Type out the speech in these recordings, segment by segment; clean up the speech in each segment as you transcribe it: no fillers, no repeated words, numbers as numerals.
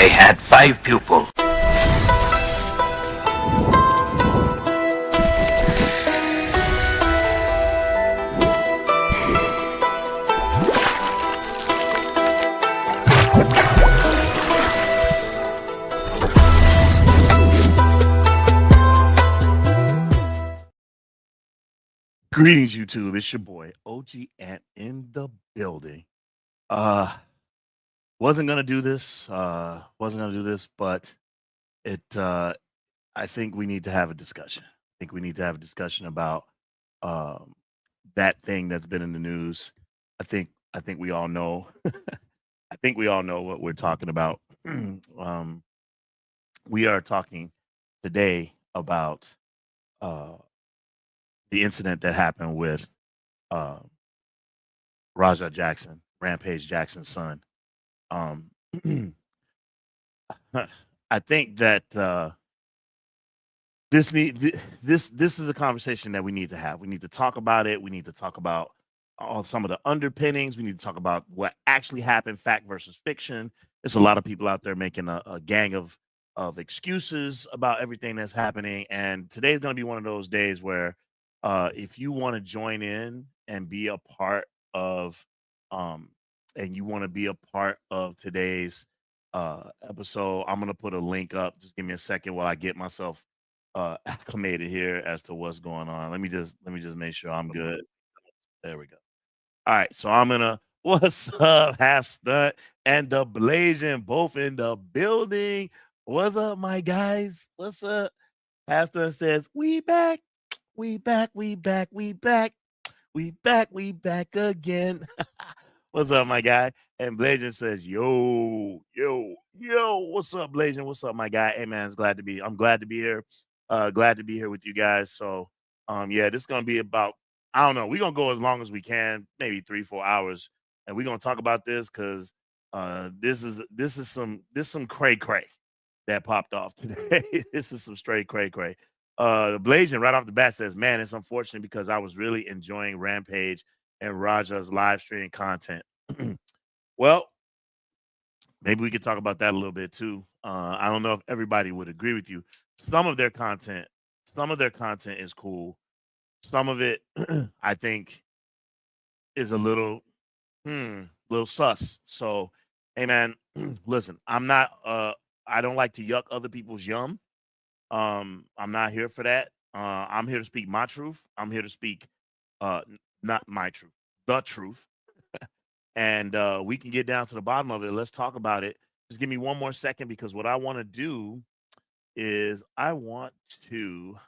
I had 5 pupils. Greetings, YouTube. It's your boy OG Ant in the building. Uh wasn't gonna do this, but it I think we need to have a discussion. I think we need to have a discussion about um that thing that's been in the news. I think we all know I think we all know what we're talking about. We are talking today about uh the incident that happened with uh Raja Jackson, Rampage Jackson's son. Um, I think that this is a conversation that we need to have. We need to talk about it. We need to talk about all some of the underpinnings. We need to talk about what actually happened, fact versus fiction. There's a lot of people out there making a gang of excuses about everything that's happening, and today's going to be one of those days where if you want to join in and be a part of um, and you want to be a part of today's episode, I'm gonna put a link up. Just give me a second while I get myself acclimated here as to what's going on. Let me just make sure I'm good. There we go. All right, so I'm gonna what's up, half stunt and the blazing both in the building. What's up, my guys? What's up? Half stunt says, we back, we back, we back, we back. We back again. What's up, my guy? And Blazing says, yo. What's up, Blazing? What's up, my guy? Hey man, I'm glad to be here. Glad to be here with you guys. So yeah, this is gonna be about, I don't know, we're gonna go as long as we can, maybe 3-4 hours, and we're gonna talk about this because this is some cray cray that popped off today. This is some straight cray cray. The Blasian right off the bat says, "Man, it's unfortunate because I was really enjoying Rampage and Raja's live streaming content." Well, maybe we could talk about that a little bit too. I don't know if everybody would agree with you. Some of their content, some of their content is cool. Some of it, I think, is a little sus. So, hey man, listen, I don't like to yuck other people's yum. I'm not here for that. I'm here to speak my truth. I'm here to speak not my truth, the truth. And we can get down to the bottom of it. Let's talk about it. Just give me one more second because what I want to do is I want to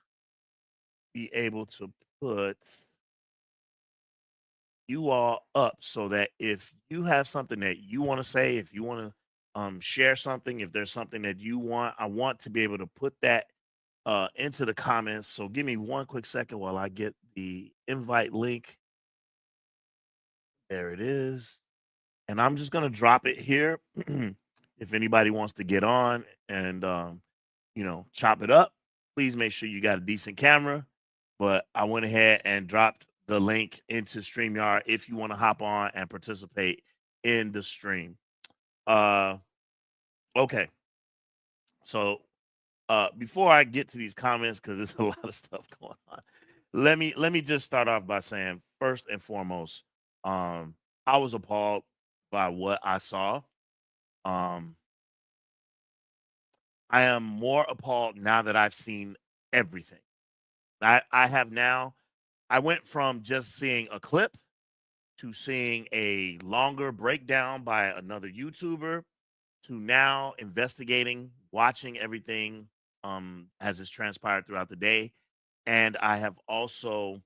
be able to put you all up so that if you have something that you want to say, if you want to share something, if there's something that you want, I want to be able to put that into the comments. So give me one quick second while I get the invite link. There it is. And I'm just gonna drop it here. If anybody wants to get on and chop it up, please make sure you got a decent camera. But I went ahead and dropped the link into StreamYard if you want to hop on and participate in the stream. Uh okay. So before I get to these comments, because there's a lot of stuff going on, let me just start off by saying, first and foremost, I was appalled by what I saw. Um, I am more appalled now that I've seen everything. I have now. I went from just seeing a clip to seeing a longer breakdown by another YouTuber to now investigating, watching everything as it's transpired throughout the day. And I have also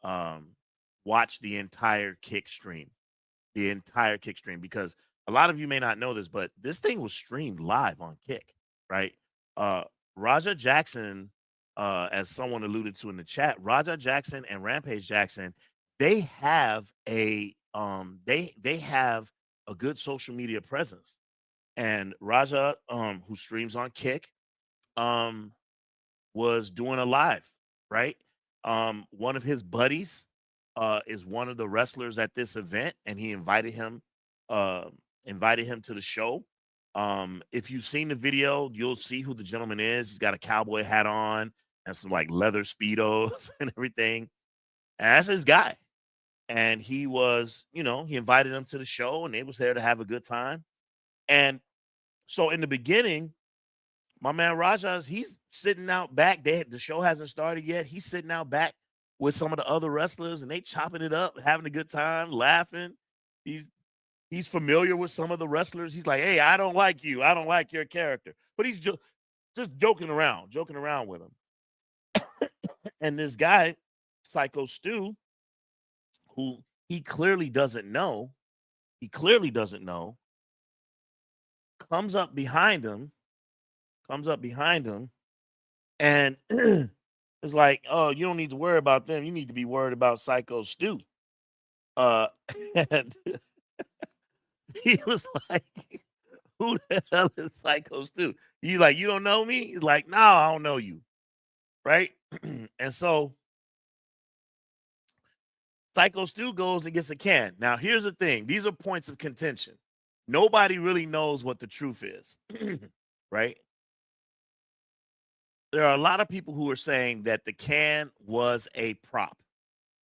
um, watched the entire Kick stream, because a lot of you may not know this, but this thing was streamed live on Kick, right? Uh, Raja Jackson, as someone alluded to in the chat, Raja Jackson and Rampage Jackson, they have a good social media presence. And Raja, who streams on Kick, um, was doing a live, right? One of his buddies is one of the wrestlers at this event, and he uh, invited him to the show. If you've seen the video, you'll see who the gentleman is. He's got a cowboy hat on and some like leather speedos and everything. And that's his guy. And he was, he invited him to the show and they was there to have a good time. And so in the beginning, my man Rajas, he's sitting out back. The show hasn't started yet. He's sitting out back with some of the other wrestlers and they chopping it up, having a good time, laughing. He's familiar with some of the wrestlers. He's like, "Hey, I don't like you. I don't like your character." But he's just joking around with him. And this guy, Psycho Stu, who he clearly doesn't know, comes up behind him, and it's like, "Oh, you don't need to worry about them. You need to be worried about Psycho Stu." Uh, and he was like, "Who the hell is Psycho Stu?" You like, "You don't know me?" He's like, "No, I don't know you." Right? And so Psycho Stu goes and gets a can. Now, here's the thing. These are points of contention. Nobody really knows what the truth is. Right? There are a lot of people who are saying that the can was a prop,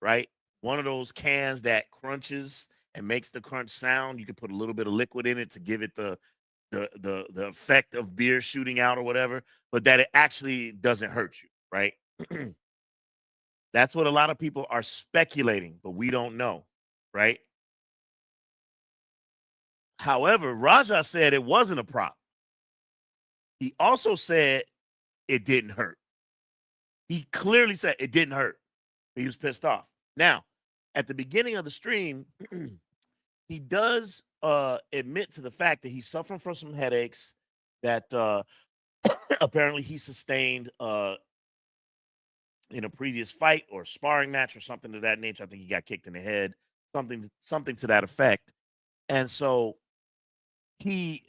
right? One of those cans that crunches and makes the crunch sound. You can put a little bit of liquid in it to give it the effect of beer shooting out or whatever, but that it actually doesn't hurt you, right? That's what a lot of people are speculating, but we don't know, right? However, Raja said it wasn't a prop. He also said it didn't hurt. He clearly said it didn't hurt. He was pissed off. Now, at the beginning of the stream, he does admit to the fact that he's suffering from some headaches that apparently he sustained in a previous fight or sparring match or something of that nature. I think he got kicked in the head, something to that effect. And so he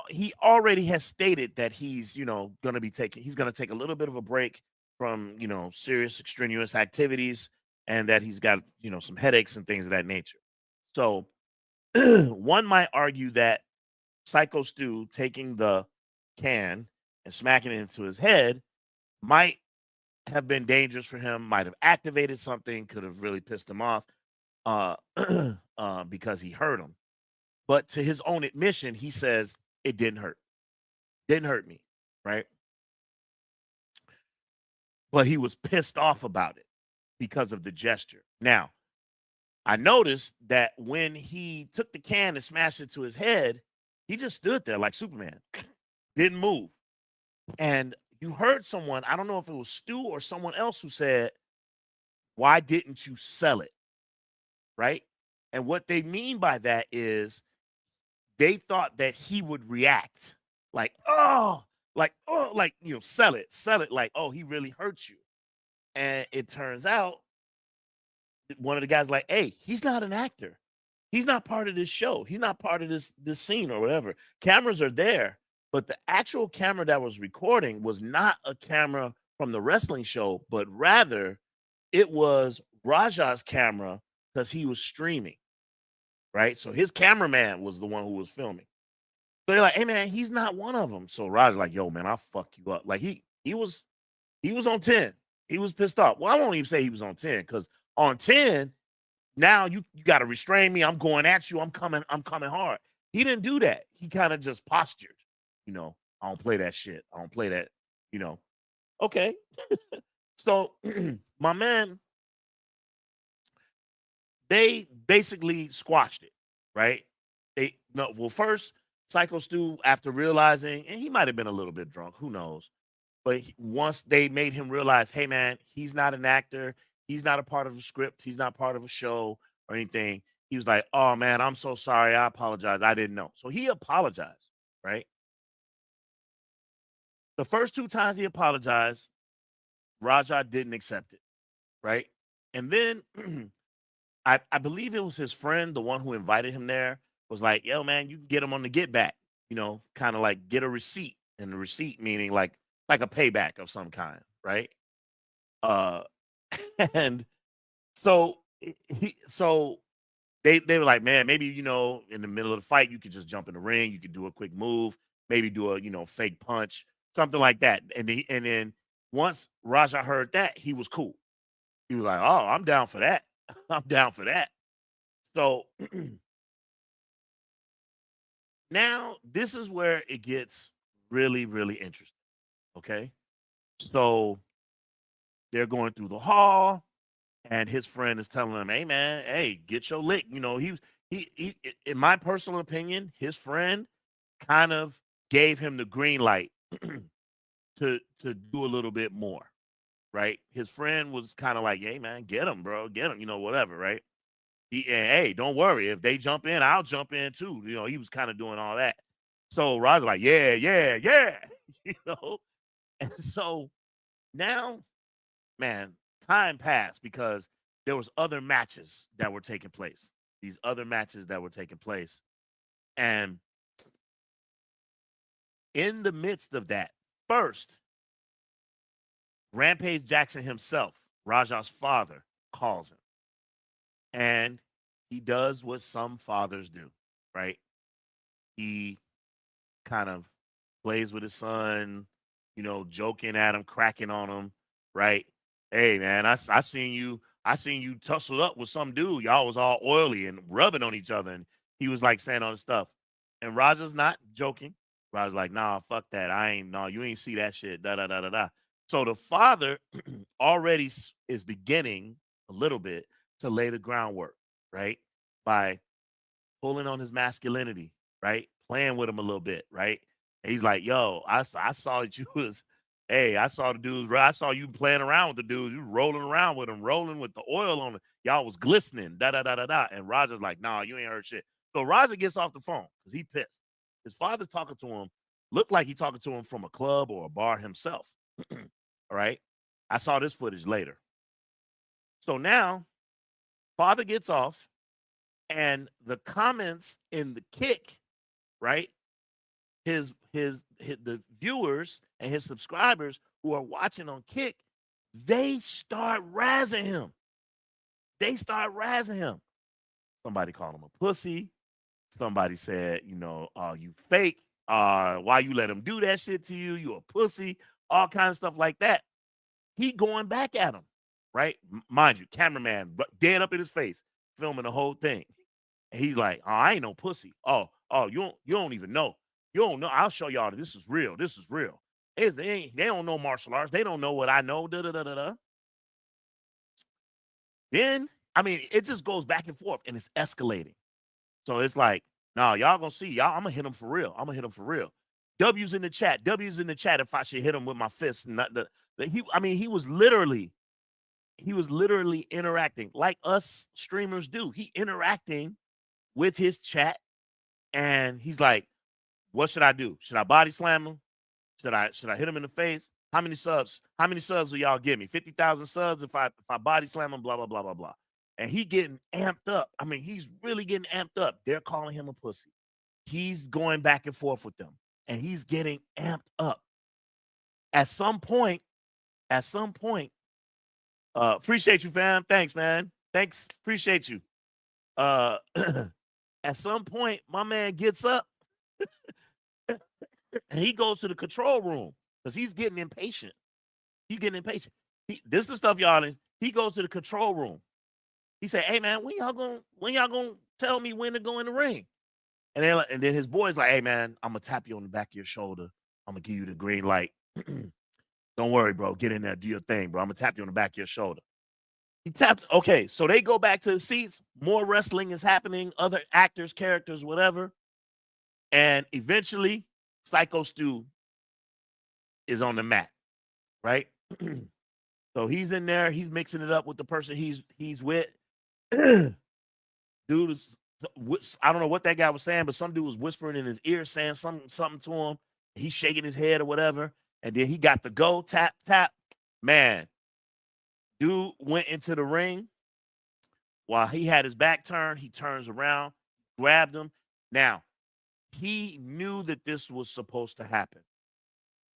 he already has stated that he's going to take a little bit of a break from serious extraneous activities, and that he's got some headaches and things of that nature. So one might argue that Psycho Stu taking the can and smacking it into his head might have been dangerous for him, might have activated something, could have really pissed him off uh, because he hurt him. But to his own admission, he says it didn't hurt. Didn't hurt me, right? But he was pissed off about it because of the gesture. Now, I noticed that when he took the can and smashed it to his head, he just stood there like Superman, didn't move. And you heard someone, I don't know if it was Stu or someone else, who said, "Why didn't you sell it?" Right? And what they mean by that is they thought that he would react like, "Oh, like, sell it, like, oh, he really hurt you." And it turns out one of the guys like, "Hey, he's not an actor. He's not part of this show. He's not part of this scene or whatever. Cameras are there, but the actual camera that was recording was not a camera from the wrestling show, but rather it was Raja's camera because he was streaming, right? So his cameraman was the one who was filming." So they're like, "Hey man, he's not one of them." So Raja's like, "Yo man, I'll fuck you up." Like he was on 10. He was pissed off. Well, I won't even say he was on 10, because on 10, now you got to restrain me. I'm going at you. I'm coming hard. He didn't do that. He kind of just postured. I don't play that shit. I don't play that, you know. Okay. So my man, they basically squashed it, right? Well, first, Psycho Stu, after realizing, and he might have been a little bit drunk, who knows? But once they made him realize, hey man, he's not an actor, he's not a part of a script, he's not part of a show or anything. He was like, "Oh man, I'm so sorry. I apologize. I didn't know." So he apologized, right? The first two times he apologized, Raja didn't accept it, right? And then I believe it was his friend, the one who invited him there, was like, "Yo, man, you can get him on the get back, kind of like get a receipt." And the receipt meaning like a payback of some kind, right? Uh and so so they were like, man, maybe in the middle of the fight you could just jump in the ring, you could do a quick move, maybe do a fake punch, something like that. And then once Raja heard that, he was cool. He was like, oh, I'm down for that. I'm down for that. So now this is where it gets really, really interesting. Okay. So they're going through the hall, and his friend is telling him, "Hey, man, hey, get your lick." In my personal opinion, his friend kind of gave him the green light to do a little bit more, right? His friend was kind of like, "Hey, man, get him, bro, get him," whatever, right? And hey, don't worry, if they jump in, I'll jump in too. He was kind of doing all that. So Rod's like, "Yeah, yeah, yeah," you know. And so now, man, time passed because there was other matches that were taking place. These other matches that were taking place. And in the midst of that, first, Rampage Jackson himself, Raja's father, calls him. And he does what some fathers do, right? He kind of plays with his son, joking at him, cracking on him, right? Hey man, I seen you tussle up with some dude. Y'all was all oily and rubbing on each other, and he was like saying all this stuff. And Roger's not joking. Roger's like, nah, fuck that. You ain't see that shit. Da da da da da. So the father already is beginning a little bit to lay the groundwork, right? By pulling on his masculinity, right? Playing with him a little bit, right? And he's like, yo, I saw that you was, hey, I saw the dudes, I saw you playing around with the dudes, you rolling around with them, rolling with the oil on it. Y'all was glistening, da da da da da. And Roger's like, nah, you ain't heard shit. So Roger gets off the phone because he pissed. His father's talking to him, looked like he talking to him from a club or a bar himself. All right. I saw this footage later. So now, father gets off, and the comments in the kick, right? The viewers and his subscribers who are watching on Kick, they start razzing him. They start razzing him. Somebody called him a pussy. Somebody said, you fake. Why you let him do that shit to you? You a pussy. All kinds of stuff like that. He going back at him, right? Mind you, cameraman dead up in his face, filming the whole thing. And he's like, "Oh, I ain't no pussy. Oh, you don't even know. You don't know. I'll show y'all that this is real. This is real. They don't know martial arts. They don't know what I know." Da da da da da. Then, I mean, it just goes back and forth, and it's escalating. So it's like, nah, y'all gonna see. I'm gonna hit him for real. I'm gonna hit him for real. W's in the chat. W's in the chat if I should hit him with my fist. Not he was literally interacting like us streamers do. He interacting with his chat, and he's like, what should I do? Should I body slam him? Should I hit him in the face? How many subs? How many subs will y'all give me? 50,000 subs if I body slam him, blah, blah, blah, blah, blah. And he getting amped up. I mean, he's really getting amped up. They're calling him a pussy. He's going back and forth with them, and he's getting amped up. At some point, appreciate you, fam. Thanks, man. Thanks. Appreciate you. At some point, my man gets up and he goes to the control room because he's getting impatient. He's getting impatient. This is the stuff, y'all. He goes to the control room. He said, "Hey, man, when y'all gonna tell me when to go in the ring?" And then his boy's like, "Hey, man, I'm gonna tap you on the back of your shoulder. I'm gonna give you the green light. Don't worry, bro. Get in there, do your thing, bro. I'm gonna tap you on the back of your shoulder." He tapped. Okay, so they go back to the seats. More wrestling is happening. Other actors, characters, whatever. And eventually, Psycho Stu is on the mat, right? So he's in there. He's mixing it up with the person he's with. Dude is, I don't know what that guy was saying, but some dude was whispering in his ear, saying something to him. He's shaking his head or whatever. And then he got the go, tap, tap. Man, dude went into the ring. While he had his back turned, he turns around, grabbed him. Now, he knew that this was supposed to happen.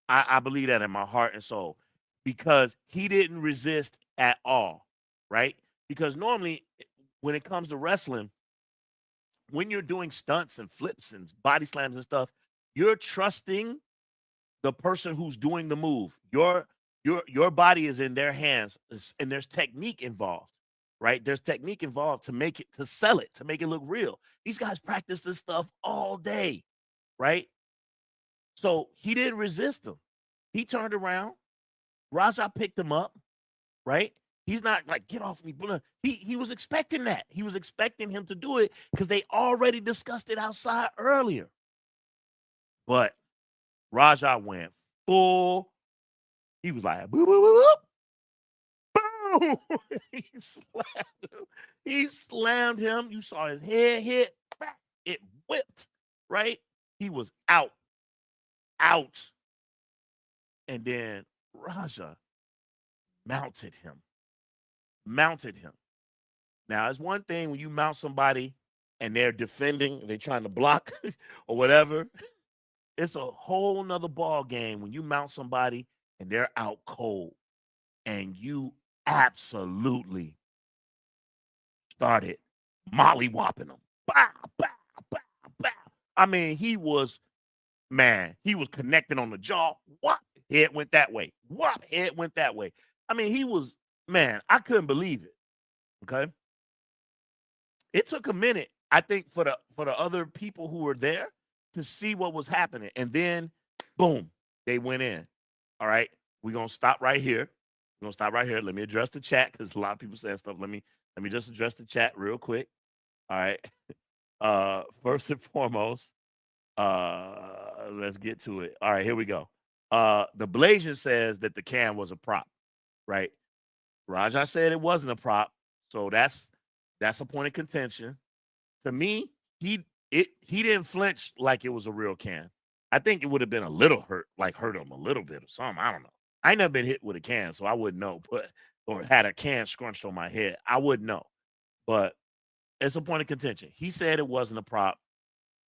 I believe that in my heart and soul because he didn't resist at all, right? Because normally when it comes to wrestling, when you're doing stunts and flips and body slams and stuff, you're trusting the person who's doing the move. Your body is in their hands, and there's technique involved, right? There's technique involved to make it to sell it, to make it look real. These guys practice this stuff all day, right? So he didn't resist him. He turned around. Raja picked him up, right? He's not like, get off me. He was expecting that. He was expecting him to do it because they already discussed it outside earlier. But Raja went full. He was like, boo, boo, boo, boo. Boom. He slammed him. He slammed him. You saw his head hit. It whipped, right? He was out. And then Raja mounted him. Now, it's one thing when you mount somebody and they're defending, they're trying to block or whatever. It's a whole nother ball game when you mount somebody and they're out cold and you absolutely started mollywopping them. Bow, bow, bow, bow. I mean, he was connecting on the jaw. Whop, head went that way. Whop, head went that way. I mean, I couldn't believe it. Okay. It took a minute, I think, for the other people who were there to see what was happening. And then, boom, they went in. All right. We're gonna stop right here. Let me address the chat because a lot of people saying stuff. Let me just address the chat real quick. All right. First and foremost, let's get to it. All right, here we go. The Blasian says that the can was a prop, right? Raja said it wasn't a prop, so that's a point of contention. To me, he didn't flinch like it was a real can. I think it would have been a little hurt him a little bit or something. I don't know. I never been hit with a can, so I wouldn't know. Or had a can scrunched on my head, I wouldn't know. But it's a point of contention. He said it wasn't a prop.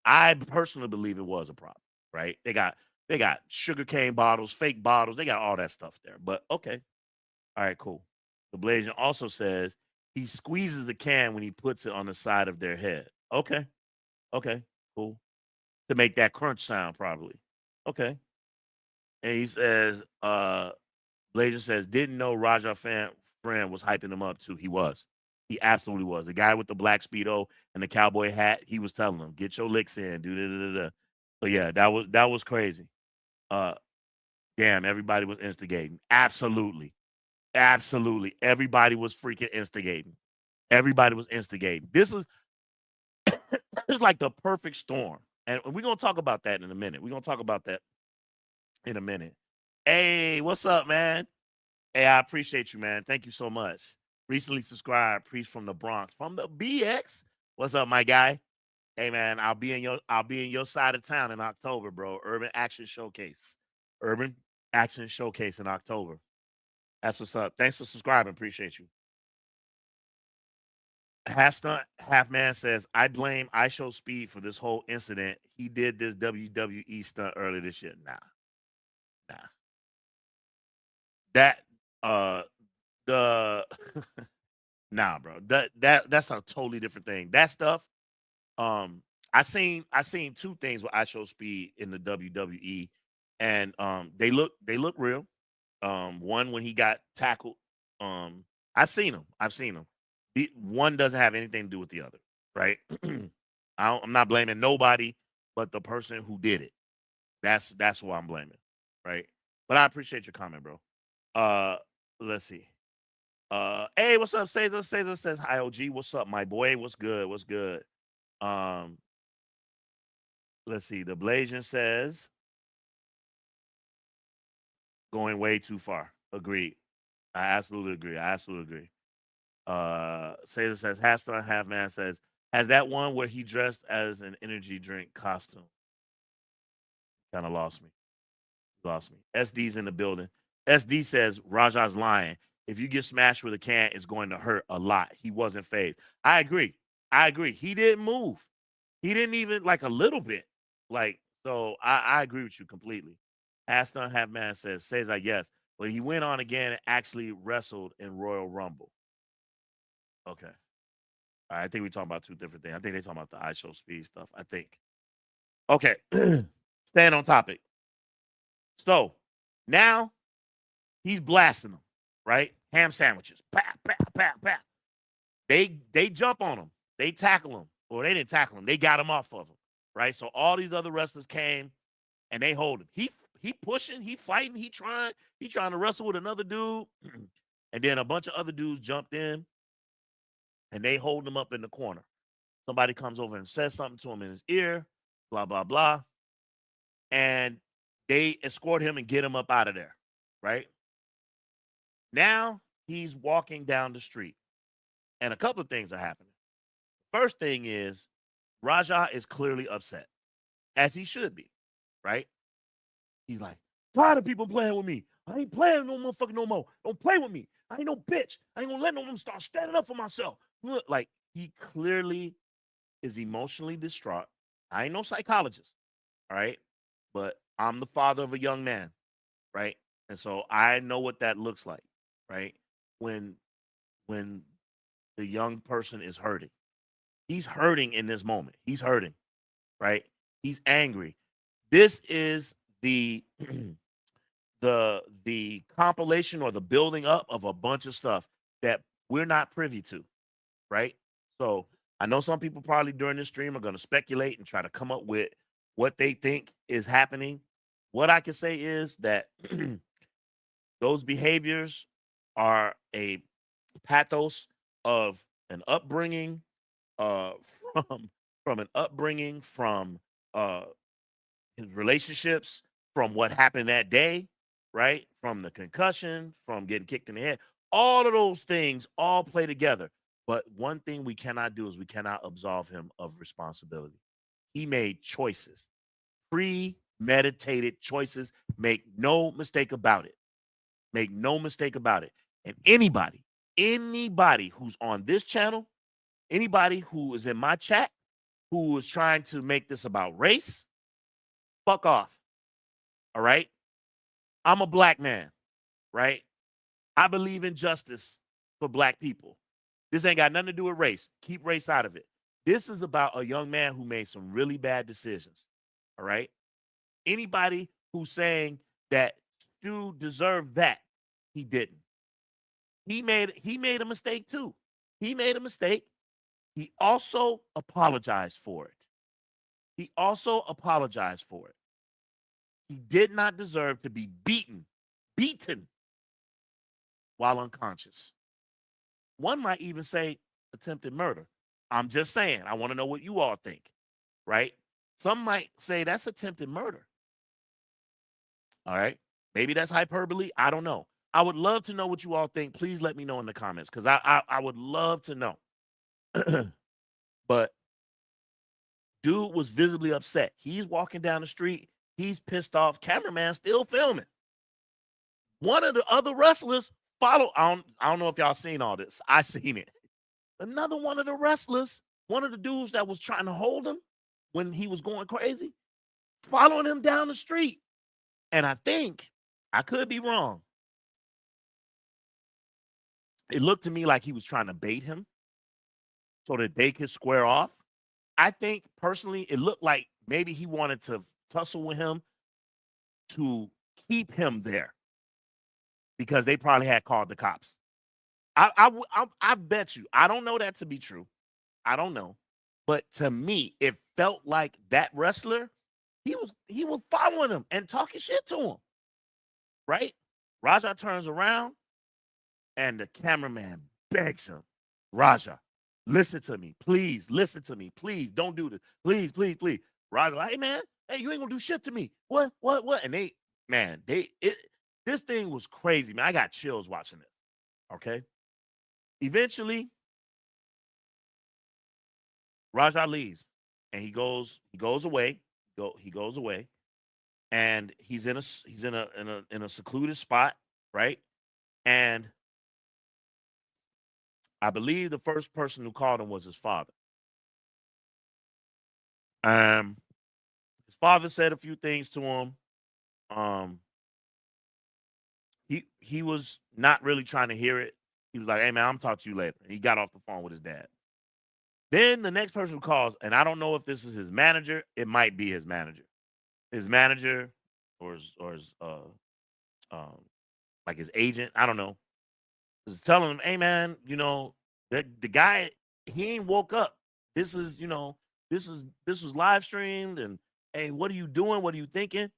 I personally believe it was a prop. Right? They got sugarcane bottles, fake bottles. They got all that stuff there. But okay, all right, cool. The Blasian also says he squeezes the can when he puts it on the side of their head. Okay, cool. To make that crunch sound, probably. Okay. And he says, Blasian says, didn't know Raja friend was hyping him up too. He was. He absolutely was. The guy with the black Speedo and the cowboy hat, he was telling him, get your licks in, do da da da. So yeah, that was crazy. Damn, everybody was instigating. Absolutely. Everybody was freaking instigating. This is like the perfect storm. And we're gonna talk about that in a minute. Hey, what's up, man? Hey, I appreciate you, man. Thank you so much. Recently subscribed, Priest from the Bronx, from the BX. What's up, my guy? Hey, man, I'll be in your side of town in October, bro. Urban Action Showcase in October. That's what's up. Thanks for subscribing. Appreciate you. Half stunt, half man says, I blame I Show Speed for this whole incident. He did this WWE stunt earlier this year. Nah. That the nah, bro. That's a totally different thing. That stuff. I seen two things with I Show Speed in the WWE, and they look real. One when he got tackled. I've seen them. The one doesn't have anything to do with the other, right? I'm not blaming nobody but the person who did it. That's who I'm blaming, right? But I appreciate your comment, bro. Let's see. Hey, what's up, Caesar? Caesar says, hi, OG. What's up, my boy? What's good? Let's see. The Blasian says, going way too far. Agreed. I absolutely agree. Caesar says, half star, half man says, has that one where he dressed as an energy drink costume? Kind of lost me. SD's in the building. SD says, Raja's lying. If you get smashed with a can, it's going to hurt a lot. He wasn't phased. I agree. He didn't move. He didn't even like a little bit. So I agree with you completely. Aston Half Man says I guess. But he went on again and actually wrestled in Royal Rumble. Okay. I think we're talking about two different things. I think they're talking about the I Show Speed stuff. I think. Okay. Staying on topic. So now he's blasting them, right? Ham sandwiches. Pow, pow, pow, pow. They jump on him. They tackle him. Or they didn't tackle him. They got him off of him. Right? So all these other wrestlers came and they hold him. He pushing, he fighting, he trying to wrestle with another dude. And then a bunch of other dudes jumped in and they hold him up in the corner. Somebody comes over and says something to him in his ear, blah, blah, blah. And they escort him and get him up out of there. Right? Now he's walking down the street. And a couple of things are happening. First thing is Raja is clearly upset, as he should be, right? He's like, tired of people playing with me. I ain't playing no motherfucker no more. Don't play with me. I ain't no bitch. I ain't gonna let no one start standing up for myself. Look, like he clearly is emotionally distraught. I ain't no psychologist, all right? But I'm the father of a young man, right? And so I know what that looks like, right? When the young person is hurting. He's hurting in this moment. He's hurting, right? He's angry. This is the the compilation or the building up of a bunch of stuff that we're not privy to, right? So I know some people probably during this stream are going to speculate and try to come up with what they think is happening. What I can say is that those behaviors are a pathos of an upbringing, uh, from an upbringing, from uh his relationships, from what happened that day, right? From the concussion, from getting kicked in the head. All of those things all play together. But one thing we cannot do is we cannot absolve him of responsibility. He made choices, premeditated choices. Make no mistake about it. Make no mistake about it. And anybody who's on this channel, anybody who is in my chat, who is trying to make this about race, fuck off. All right? I'm a black man, right? I believe in justice for black people. This ain't got nothing to do with race. Keep race out of it. This is about a young man who made some really bad decisions. All right? Anybody who's saying that Stu deserved that, he didn't. He made a mistake too. He made a mistake. He also apologized for it. He also apologized for it. He did not deserve to be beaten while unconscious. One might even say attempted murder. I'm just saying. I want to know what you all think, right? Some might say that's attempted murder. All right. Maybe that's hyperbole. I don't know. I would love to know what you all think. Please let me know in the comments because I would love to know. But dude was visibly upset. He's walking down the street. He's pissed off. Cameraman still filming. One of the other wrestlers follow. I don't know if y'all seen all this. I seen it. Another one of the wrestlers, one of the dudes that was trying to hold him when he was going crazy, following him down the street. And I think, I could be wrong, it looked to me like he was trying to bait him so that they could square off. I think personally, it looked like maybe he wanted to tussle with him to keep him there because they probably had called the cops. I bet you. I don't know that to be true. I don't know, but to me, it felt like that wrestler. He was following him and talking shit to him. Right? Raja turns around and the cameraman begs him, Raja, listen to me. Please, listen to me. Please, don't do this. Please, please, please. Raja, like, hey, man, hey, you ain't gonna do shit to me. What? And this thing was crazy, man. I got chills watching this. Okay. Eventually, Raja leaves and he goes away. He goes away. And he's in a secluded spot, right? And I believe the first person who called him was his father. His father said a few things to him. He was not really trying to hear it. He was like, "Hey man, I'm talking to you later." And he got off the phone with his dad. Then the next person calls, and I don't know if this is his manager. It might be his manager. His manager or his um like his agent, I don't know, is telling him, "Hey man, the guy, he ain't woke up. This is, this was live streamed, and hey, what are you doing? What are you thinking?"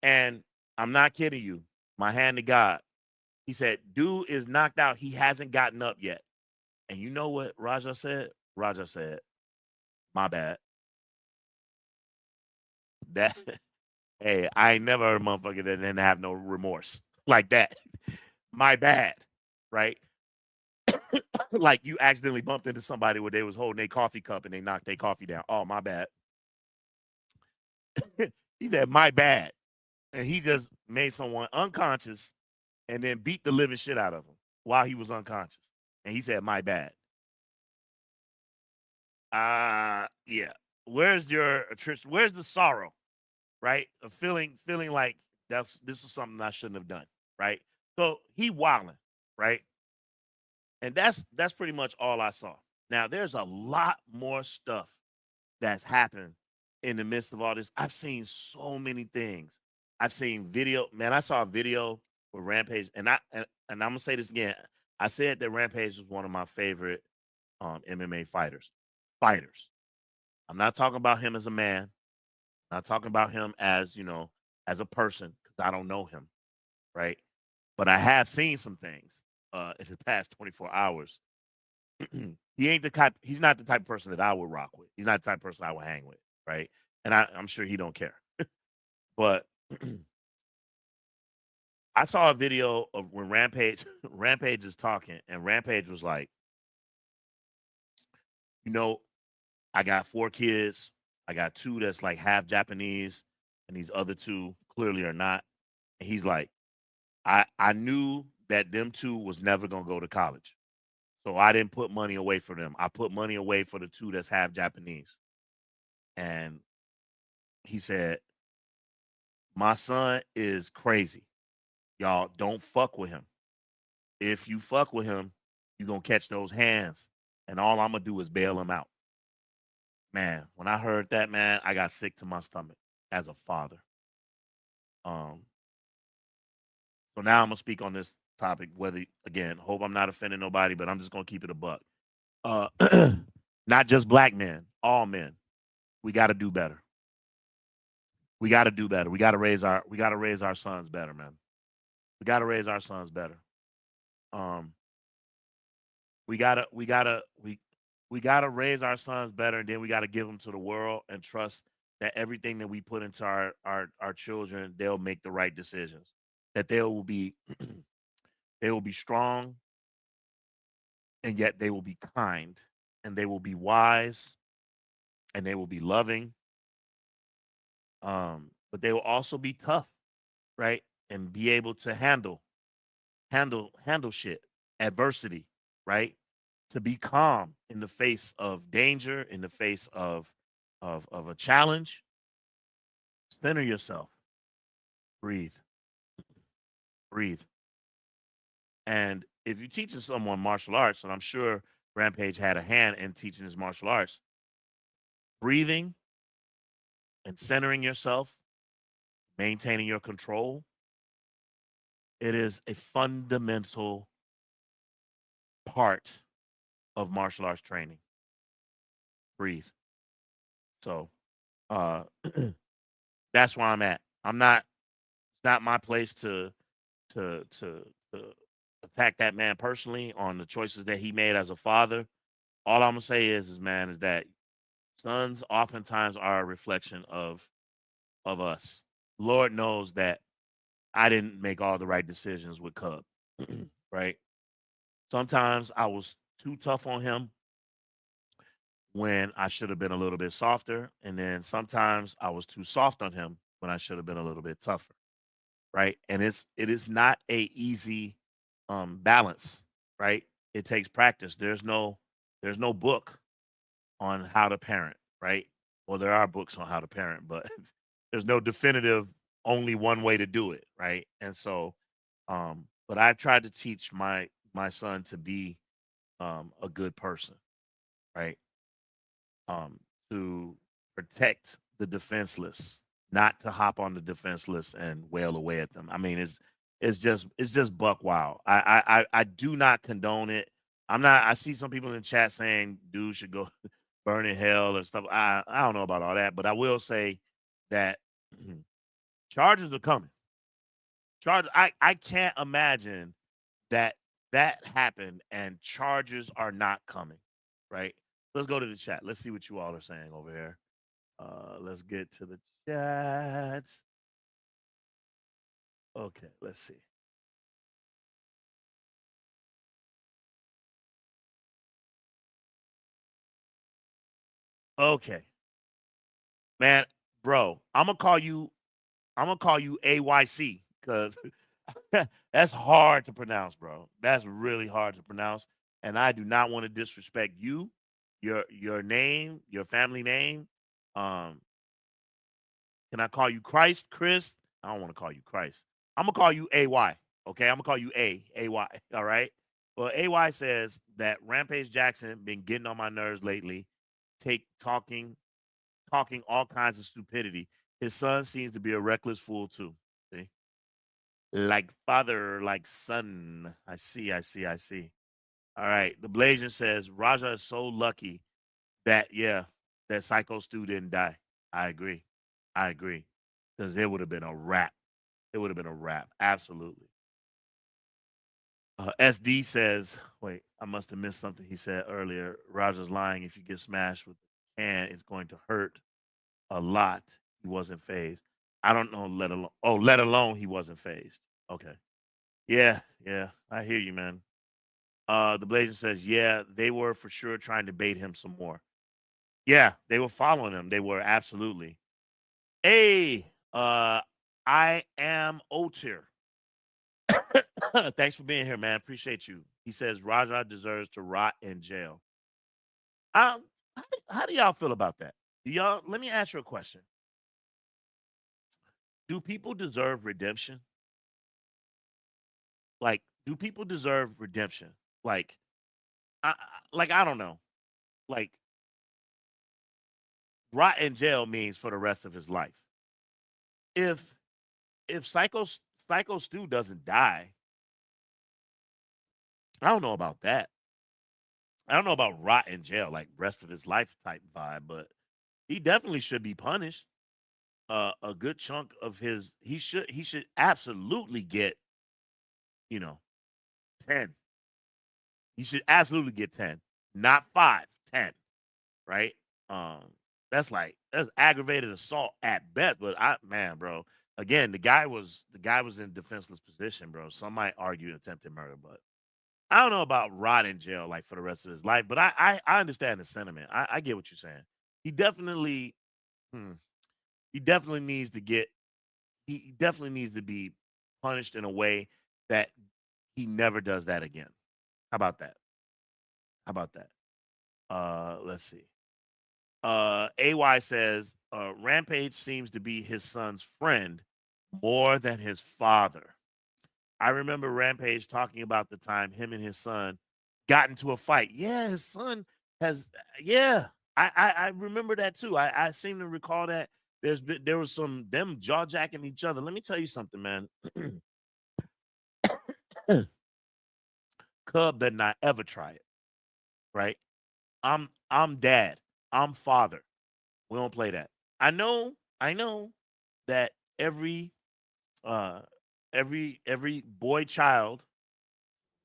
And I'm not kidding you. My hand to God. He said, "Dude is knocked out. He hasn't gotten up yet." And you know what Raja said? Raja said, "My bad." That hey, I ain't never heard a motherfucker that didn't have no remorse like that. My bad, right? Like you accidentally bumped into somebody where they was holding a coffee cup and they knocked their coffee down. Oh, my bad. He said, "My bad." And he just made someone unconscious and then beat the living shit out of him while he was unconscious. And he said, "My bad." Yeah. Where's your attrition? Where's the sorrow? Right? Of feeling like this is something I shouldn't have done. Right? So he wilding, right? And that's pretty much all I saw. Now there's a lot more stuff that's happened in the midst of all this. I've seen so many things. I've seen video, man. I saw a video with Rampage, and I'm gonna say this again. I said that Rampage was one of my favorite MMA fighters. Fighters. I'm not talking about him as a man. I'm not talking about him as as a person because I don't know him, right? But I have seen some things in the past 24 hours. He ain't the type. He's not the type of person that I would rock with. He's not the type of person I would hang with, right? And I'm sure he don't care. But I saw a video of when Rampage Rampage is talking, and Rampage was like, you know, I got 4 kids. I got 2 that's like half Japanese, and these other 2 clearly are not. And he's like, I knew that them 2 was never gonna go to college. So I didn't put money away for them. I put money away for the 2 that's half Japanese. And he said, "My son is crazy. Y'all don't fuck with him. If you fuck with him, you're gonna catch those hands. And all I'm gonna do is bail him out." Man, when I heard that, man, I got sick to my stomach as a father. Um, so now I'm gonna speak on this topic, whether again, hope I'm not offending nobody, but I'm just gonna keep it a buck. Uh not just black men, all men. We gotta do better. We gotta do better. We gotta raise our sons better, man. We gotta raise our sons better. Um, we gotta raise our sons better, and then we gotta give them to the world and trust that everything that we put into our children, they'll make the right decisions. That they will be they will be strong, and yet they will be kind, and they will be wise, and they will be loving. But they will also be tough, right? And be able to handle shit, adversity, right? To be calm in the face of danger, in the face of a challenge. Center yourself, breathe, breathe. And if you're teaching someone martial arts, and I'm sure Rampage had a hand in teaching his martial arts, breathing and centering yourself, maintaining your control, it is a fundamental part of martial arts training. Breathe. So uh that's where I'm at. I'm not It's not my place to attack that man personally on the choices that he made as a father. All I'm gonna say is man, is that sons oftentimes are a reflection of us. Lord knows that I didn't make all the right decisions with Cub. Right? Sometimes I was too tough on him when I should have been a little bit softer. And then sometimes I was too soft on him when I should have been a little bit tougher. Right? And it is not a easy balance, right? It takes practice. There's no book on how to parent, right? Well, there are books on how to parent, but there's no definitive only one way to do it, right? And so but I've tried to teach my son to be a good person, right? um, to protect the defenseless, not to hop on the defenseless and wail away at them. I mean, it's just buck wild. I do not condone it. I'm not. I see some people in the chat saying dude should go burn in hell or stuff. I don't know about all that, but I will say that charges are coming. Charges. I can't imagine that that happened and charges are not coming. Right. Let's go to the chat. Let's see what you all are saying over here. Let's get to the chat. Okay, let's see. Okay, man, bro, I'm gonna call you AYC because that's hard to pronounce, bro. That's really hard to pronounce, and I do not want to disrespect you, your name, your family name. Um, can I call you Christ, Chris? I don't want to call you Christ. I'm gonna call you AY. Okay, I'm gonna call you AY. All right. Well, AY says that Rampage Jackson been getting on my nerves lately. Take talking all kinds of stupidity. His son seems to be a reckless fool too. See? Like father, like son. I see. All right. The Blasian says Raja is so lucky that that Psycho Stu didn't die. I agree. I agree. Because it would have been a wrap. It would have been a wrap. Absolutely. SD says, wait, I must have missed something he said earlier. Raja's lying. If you get smashed with a can, it's going to hurt a lot. He wasn't phased. I don't know, let alone he wasn't phased. Okay. Yeah. I hear you, man. The Blazing says, yeah, they were for sure trying to bait him some more. Yeah, they were following him. They were absolutely. Hey, I am Otir. Thanks for being here, man. Appreciate you. He says Raja deserves to rot in jail. Um, how do y'all feel about that? Do y'all? Let me ask you a question. Do people deserve redemption? Like, do people deserve redemption? Like, I don't know. Like, rot in jail means for the rest of his life. If Psycho Stu doesn't die, I don't know about that. I don't know about rot in jail, like rest of his life type vibe, but he definitely should be punished. A good chunk of his he should absolutely get, you know, 10. He should absolutely get 10. Not 5, 10, right? Um that's aggravated assault at best, but I man, bro. Again, the guy was in defenseless position, bro. Some might argue attempted murder, but I don't know about rot in jail like for the rest of his life, but I understand the sentiment. I get what you're saying. He definitely hmm, he definitely needs to get he definitely needs to be punished in a way that he never does that again. How about that? How about that? Let's see. AY says Rampage seems to be his son's friend more than his father. I remember Rampage talking about the time him and his son got into a fight. Yeah, his son has. Yeah, I remember that too. I seem to recall that there was some them jaw jacking each other. Let me tell you something, man. Cub better not ever try it. Right? I'm dad. I'm father. We don't play that. I know that uh every boy child,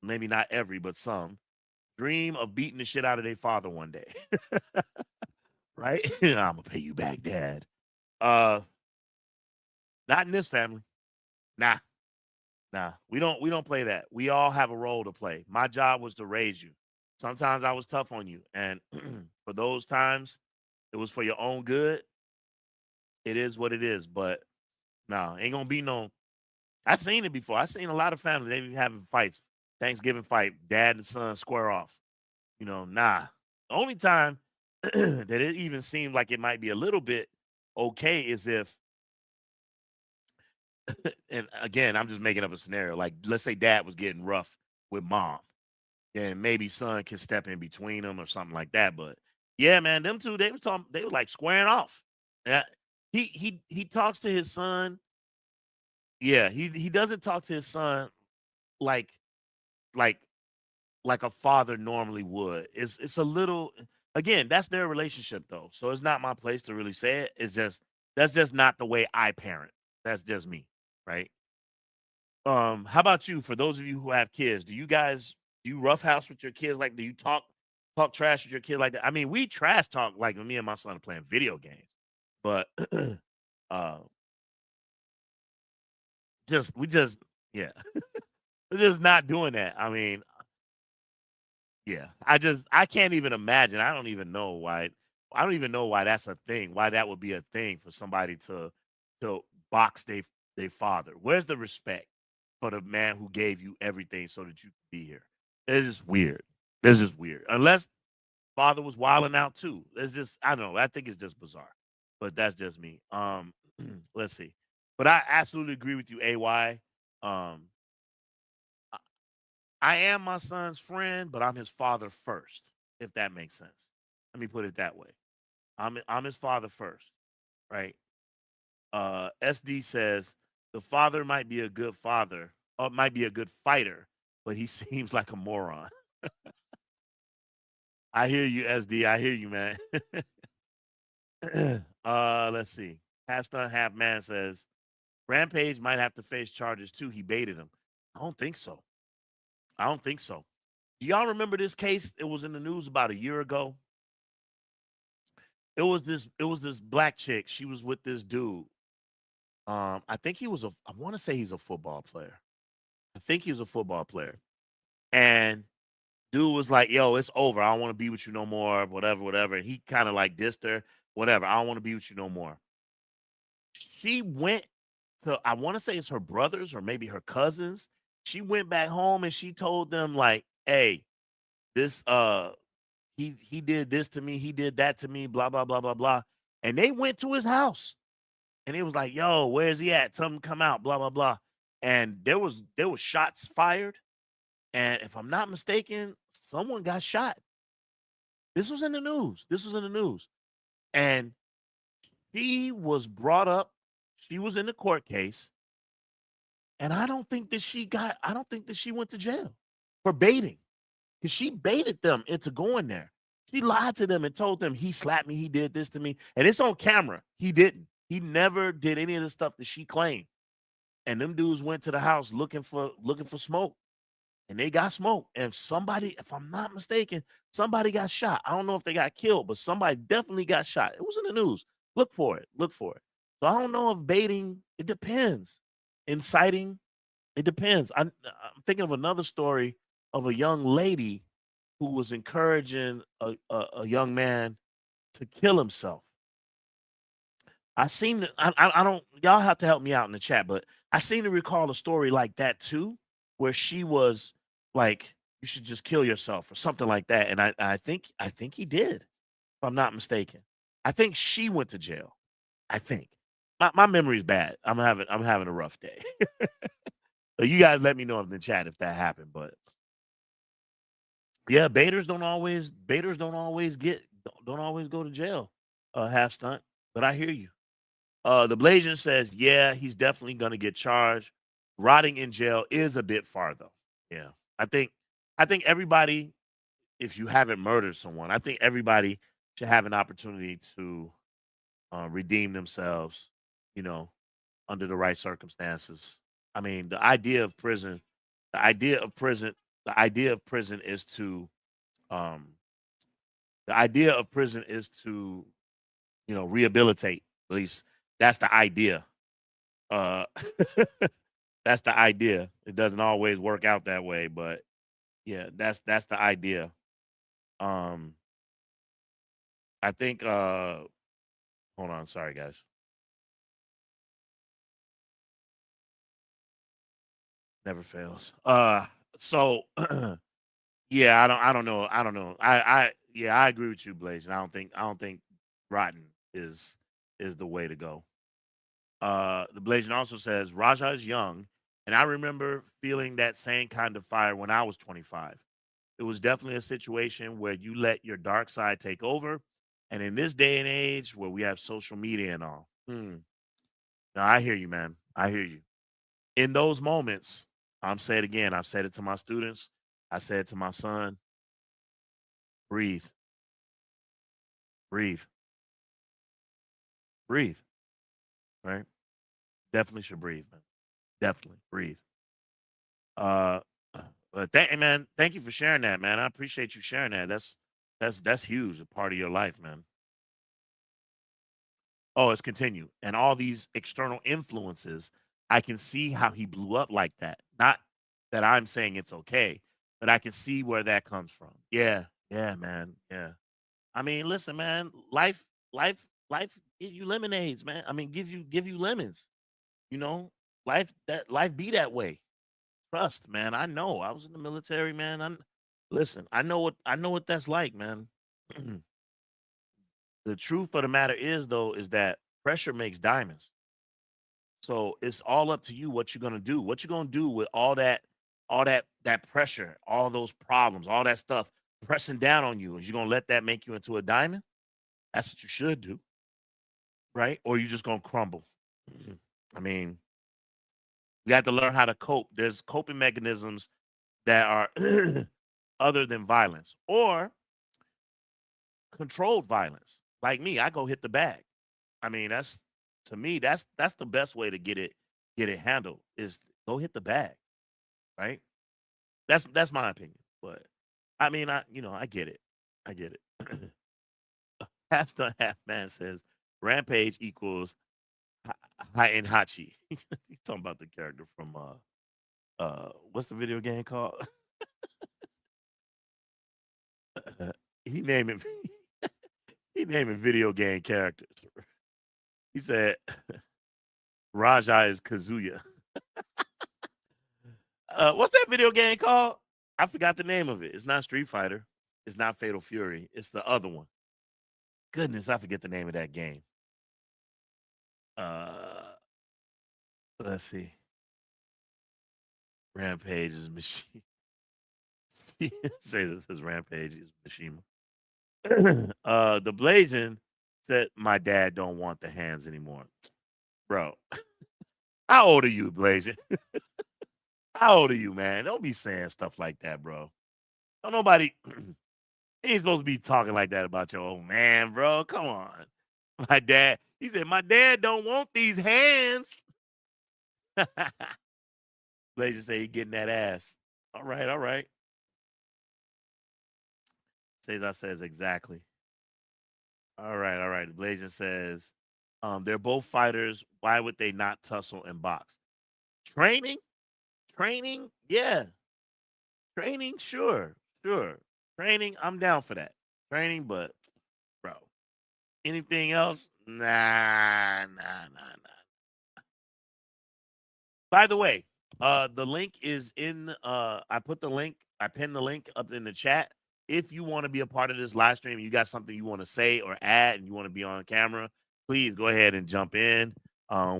maybe not every, but some, dream of beating the shit out of their father one day. Right? I'm gonna pay you back, dad. Uh Not in this family. Nah, nah. We don't play that. We all have a role to play. My job was to raise you. Sometimes I was tough on you. And for those times it was for your own good. It is what it is. But no, ain't gonna be no. I seen it before. I seen a lot of families, they be having fights. Thanksgiving fight, dad and son square off. Nah. The only time that it even seemed like it might be a little bit okay is if, and again, I'm just making up a scenario. Like, let's say dad was getting rough with mom, then maybe son can step in between them or something like that. But Yeah, man, them two, they were like squaring off. Yeah. He talks to his son. Yeah, he doesn't talk to his son like like like a father normally would. It's a little, again, that's their relationship though. So it's not my place to really say it. It's just that's just not the way I parent. That's just me, right? How about you? For those of you who have kids, do you roughhouse with your kids? Like, do you talk trash with your kid like that? I mean, we trash talk like when me and my son are playing video games, but uh, just we just yeah, we're just not doing that. I mean, yeah, I can't even imagine. I don't even know why that's a thing. Why that would be a thing for somebody to box they father. Where's the respect for the man who gave you everything so that you could be here? It's just weird. It's just weird. Unless father was wilding out too. It's just I don't know. I think it's just bizarre. But that's just me. Let's see. But I absolutely agree with you, AY. Um, I am my son's friend, but I'm his father first, if that makes sense. Let me put it that way. I'm his father first, right? SD says the father might be a good father, or might be a good fighter, but he seems like a moron. I hear you, SD. I hear you, man. Let's see. Half stunt, half man says Rampage might have to face charges too. He baited him. I don't think so. I don't think so. Do y'all remember this case? It was in the news about a year ago. It was this black chick. She was with this dude. I think I want to say he's a football player. I think he was a football player. And dude was like, "Yo, it's over. I don't want to be with you no more. Whatever, whatever." And he kind of like dissed her. Whatever. I don't want to be with you no more. She went to, I want to say it's her brothers or maybe her cousins. She went back home and she told them like, "Hey, this he did this to me. He did that to me. Blah blah blah blah blah." And they went to his house. And it was like, "Yo, where's he at? Tell him to come out." Blah blah blah. And there was shots fired. And if I'm not mistaken, someone got shot. This was in the news. This was in the news. And she was brought up. She was in the court case. And I don't think that she went to jail for baiting. Because she baited them into going there. She lied to them and told them he slapped me, he did this to me. And it's on camera. He didn't. He never did any of the stuff that she claimed. And them dudes went to the house looking for smoke. And they got smoked. And somebody, if I'm not mistaken, somebody got shot. I don't know if they got killed, but somebody definitely got shot. It was in the news. Look for it. Look for it. So I don't know if baiting, it depends. Inciting, it depends. I'm thinking of another story of a young lady who was encouraging a young man to kill himself. I seem to I don't, y'all have to help me out in the chat, but I seem to recall a story like that too, where she was like, "You should just kill yourself" or something like that. And I think he did, if I'm not mistaken. I think she went to jail. I think. My memory's bad. I'm having a rough day. So you guys let me know in the chat if that happened. But yeah, baiters don't always don't always go to jail. Half stunt. But I hear you. The Blasian says, yeah, he's definitely gonna get charged. Rotting in jail is a bit far though. Yeah. I think I think everybody, if you haven't murdered someone, I think everybody should have an opportunity to redeem themselves, you know, under the right circumstances. I mean, the idea of prison, the idea of prison is to um the idea of prison is to, rehabilitate. At least that's the idea. Uh that's the idea. It doesn't always work out that way, but yeah, that's the idea. Um I think hold on, sorry guys. Never fails. So yeah, I don't know. I don't know. Yeah, I agree with you, Blaze. And I don't think rotten is the way to go. The Blazing also says Raja is young, and I remember feeling that same kind of fire when I was 25. It was definitely a situation where you let your dark side take over. And in this day and age where we have social media and all, now I hear you, man. I hear you. In those moments, I'm saying it again. I've said it to my students. I said it to my son. Breathe, breathe, breathe. Right? Definitely should breathe, man. Definitely breathe. Uh, but man, thank you for sharing that, man. I appreciate you sharing that. That's huge, a part of your life, man. Oh, it's continued. And all these external influences, I can see how he blew up like that. Not that I'm saying it's okay, but I can see where that comes from. Yeah, yeah, man. Yeah. I mean, listen, man, life give you lemonades, man. I mean, give you lemons, you know? Life be that way. Trust, man. I know. I was in the military, man. Listen, I know what that's like, man. The truth of the matter is though, is that pressure makes diamonds. So it's all up to you what you're gonna do. What you're gonna do with all that pressure, all those problems, all that stuff pressing down on you. Is you gonna let that make you into a diamond? That's what you should do, right? Or you just gonna crumble. Mhm. I mean, you have to learn how to cope. There's coping mechanisms that are other than violence or controlled violence. Like me, I go hit the bag. I mean, that's to me, that's the best way to get it handled is go hit the bag, right? That's my opinion. But I mean, I get it. I get it. Half done, half man says Rampage equals high and Hachi. He's talking about the character from what's the video game called? he naming he naming video game characters. He said Raja is Kazuya. What's that video game called? I forgot the name of it. It's not Street Fighter. It's not Fatal Fury. It's the other one. Goodness, I forget the name of that game. Uh, let's see. Rampage is machine. Say this is Rampage is Mishima. The Blazing said my dad don't want the hands anymore. Bro, how old are you, Blazing? How old are you, man? Don't be saying stuff like that, bro. Don't nobody he ain't supposed to be talking like that about your old man, bro. Come on. My dad, he said, my dad don't want these hands. Blazer say he getting that ass. All right, all right. Cesar says exactly. All right, all right. Blazer says, they're both fighters. Why would they not tussle and box? Training? Training? Yeah. Training? Sure. Sure. Training, I'm down for that. Training, but bro, anything else? Nah, nah, nah, nah. By the way, the link is in. I put the link. I pinned the link up in the chat. If you want to be a part of this live stream, you got something you want to say or add, and you want to be on camera, please go ahead and jump in.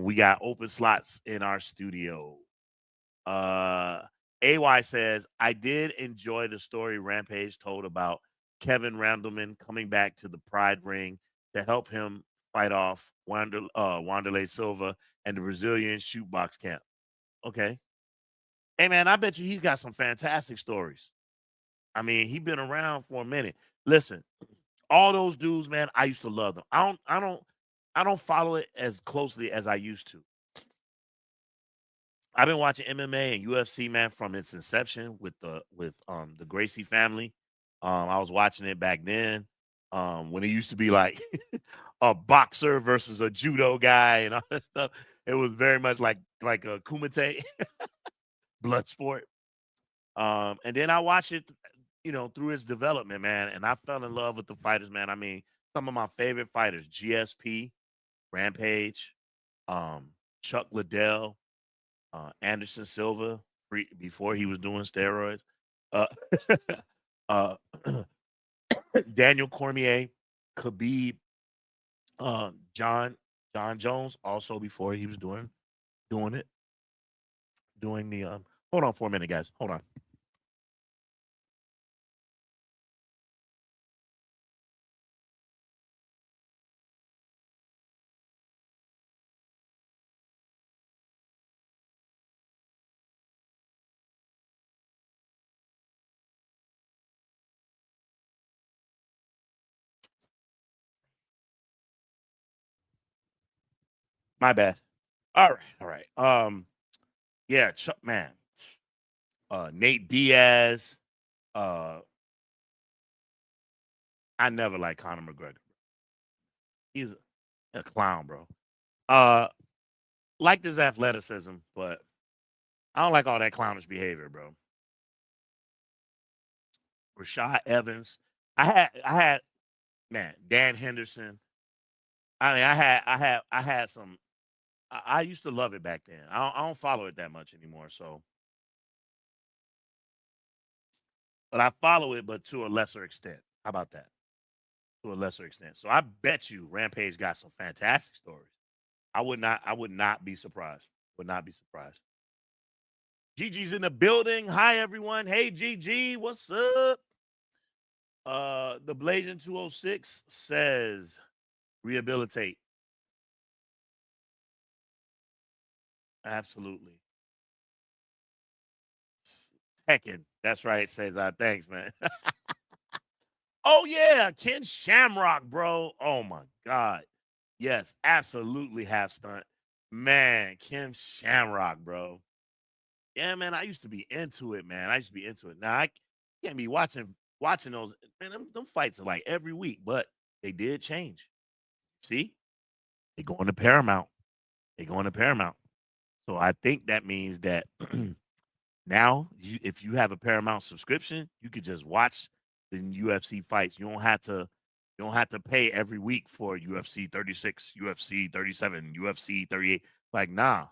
We got open slots in our studio. Uh, AY says, I did enjoy the story Rampage told about Kevin Randleman coming back to the Pride Ring to help him fight off Wanderlei Silva and the Brazilian shootbox camp. Okay. Hey man, I bet you he's got some fantastic stories. I mean, he been around for a minute. Listen, all those dudes, man, I used to love them. I don't follow it as closely as I used to. I've been watching MMA and UFC, man, from its inception with the Gracie family. I was watching it back then. When it used to be like a boxer versus a judo guy and all that stuff. It was very much like a kumite blood sport. And then I watched it, through its development, man, and I fell in love with the fighters, man. I mean, some of my favorite fighters: GSP, Rampage, um, Chuck Liddell, Anderson Silva, before he was doing steroids, uh, uh, Daniel Cormier, Khabib, John Jones, also before he was doing it, doing the. Hold on for a minute, guys. Hold on. My bad. All right, all right. Yeah, man. Nate Diaz. Uh, I never liked Conor McGregor. He's a clown, bro. Uh, liked his athleticism, but I don't like all that clownish behavior, bro. Rashad Evans. I had man, Dan Henderson. I mean, I had some. I used to love it back then. I don't follow it that much anymore. So, but I follow it, but to a lesser extent. How about that? To a lesser extent. So I bet you Rampage got some fantastic stories. I would not be surprised. Would not be surprised. Gigi's in the building. Hi everyone. Hey Gigi, what's up? The Blazing 206 says rehabilitate. Absolutely. Tekken. That's right, says thanks, man. Oh yeah, Ken Shamrock, bro. Oh my God. Yes, absolutely half stunt. Man, Kim Shamrock, bro. Yeah, man, I used to be into it, man. I used to be into it. Now I can't be watching those. Man, them fights are like every week, but they did change. See, they going to Paramount. They going to Paramount. So I think that means that now, if you have a Paramount subscription, you could just watch the UFC fights. You don't have to pay every week for UFC 36, UFC 37, UFC 38. Like, nah.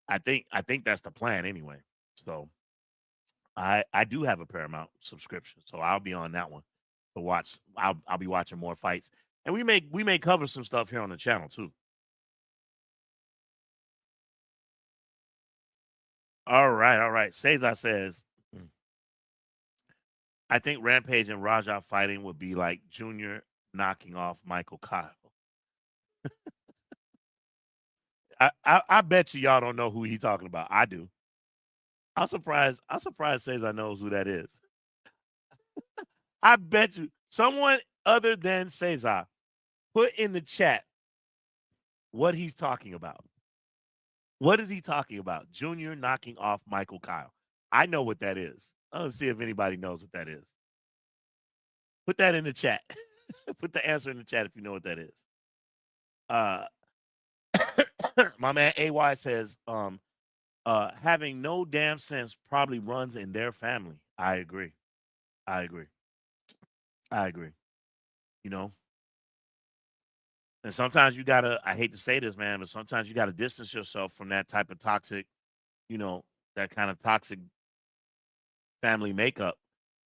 I think that's the plan anyway. So I do have a Paramount subscription, so I'll be on that one to watch. I'll be watching more fights, and we may cover some stuff here on the channel too. All right, all right. Cesar says, I think Rampage and Raja fighting would be like Junior knocking off Michael Kyle. I bet you y'all don't know who he's talking about. I do. I'm surprised. I'm surprised Cesar knows who that is. I bet you someone other than Cesar put in the chat what he's talking about. What is he talking about? Junior knocking off Michael Kyle. I know what that is. Let's see if anybody knows what that is. Put that in the chat. Put the answer in the chat if you know what that is. Uh, my man AY says, having no damn sense probably runs in their family. I agree. I agree. I agree. You know, and sometimes you gotta. I hate to say this, man, but sometimes you gotta distance yourself from that type of toxic. You know, that kind of toxic family makeup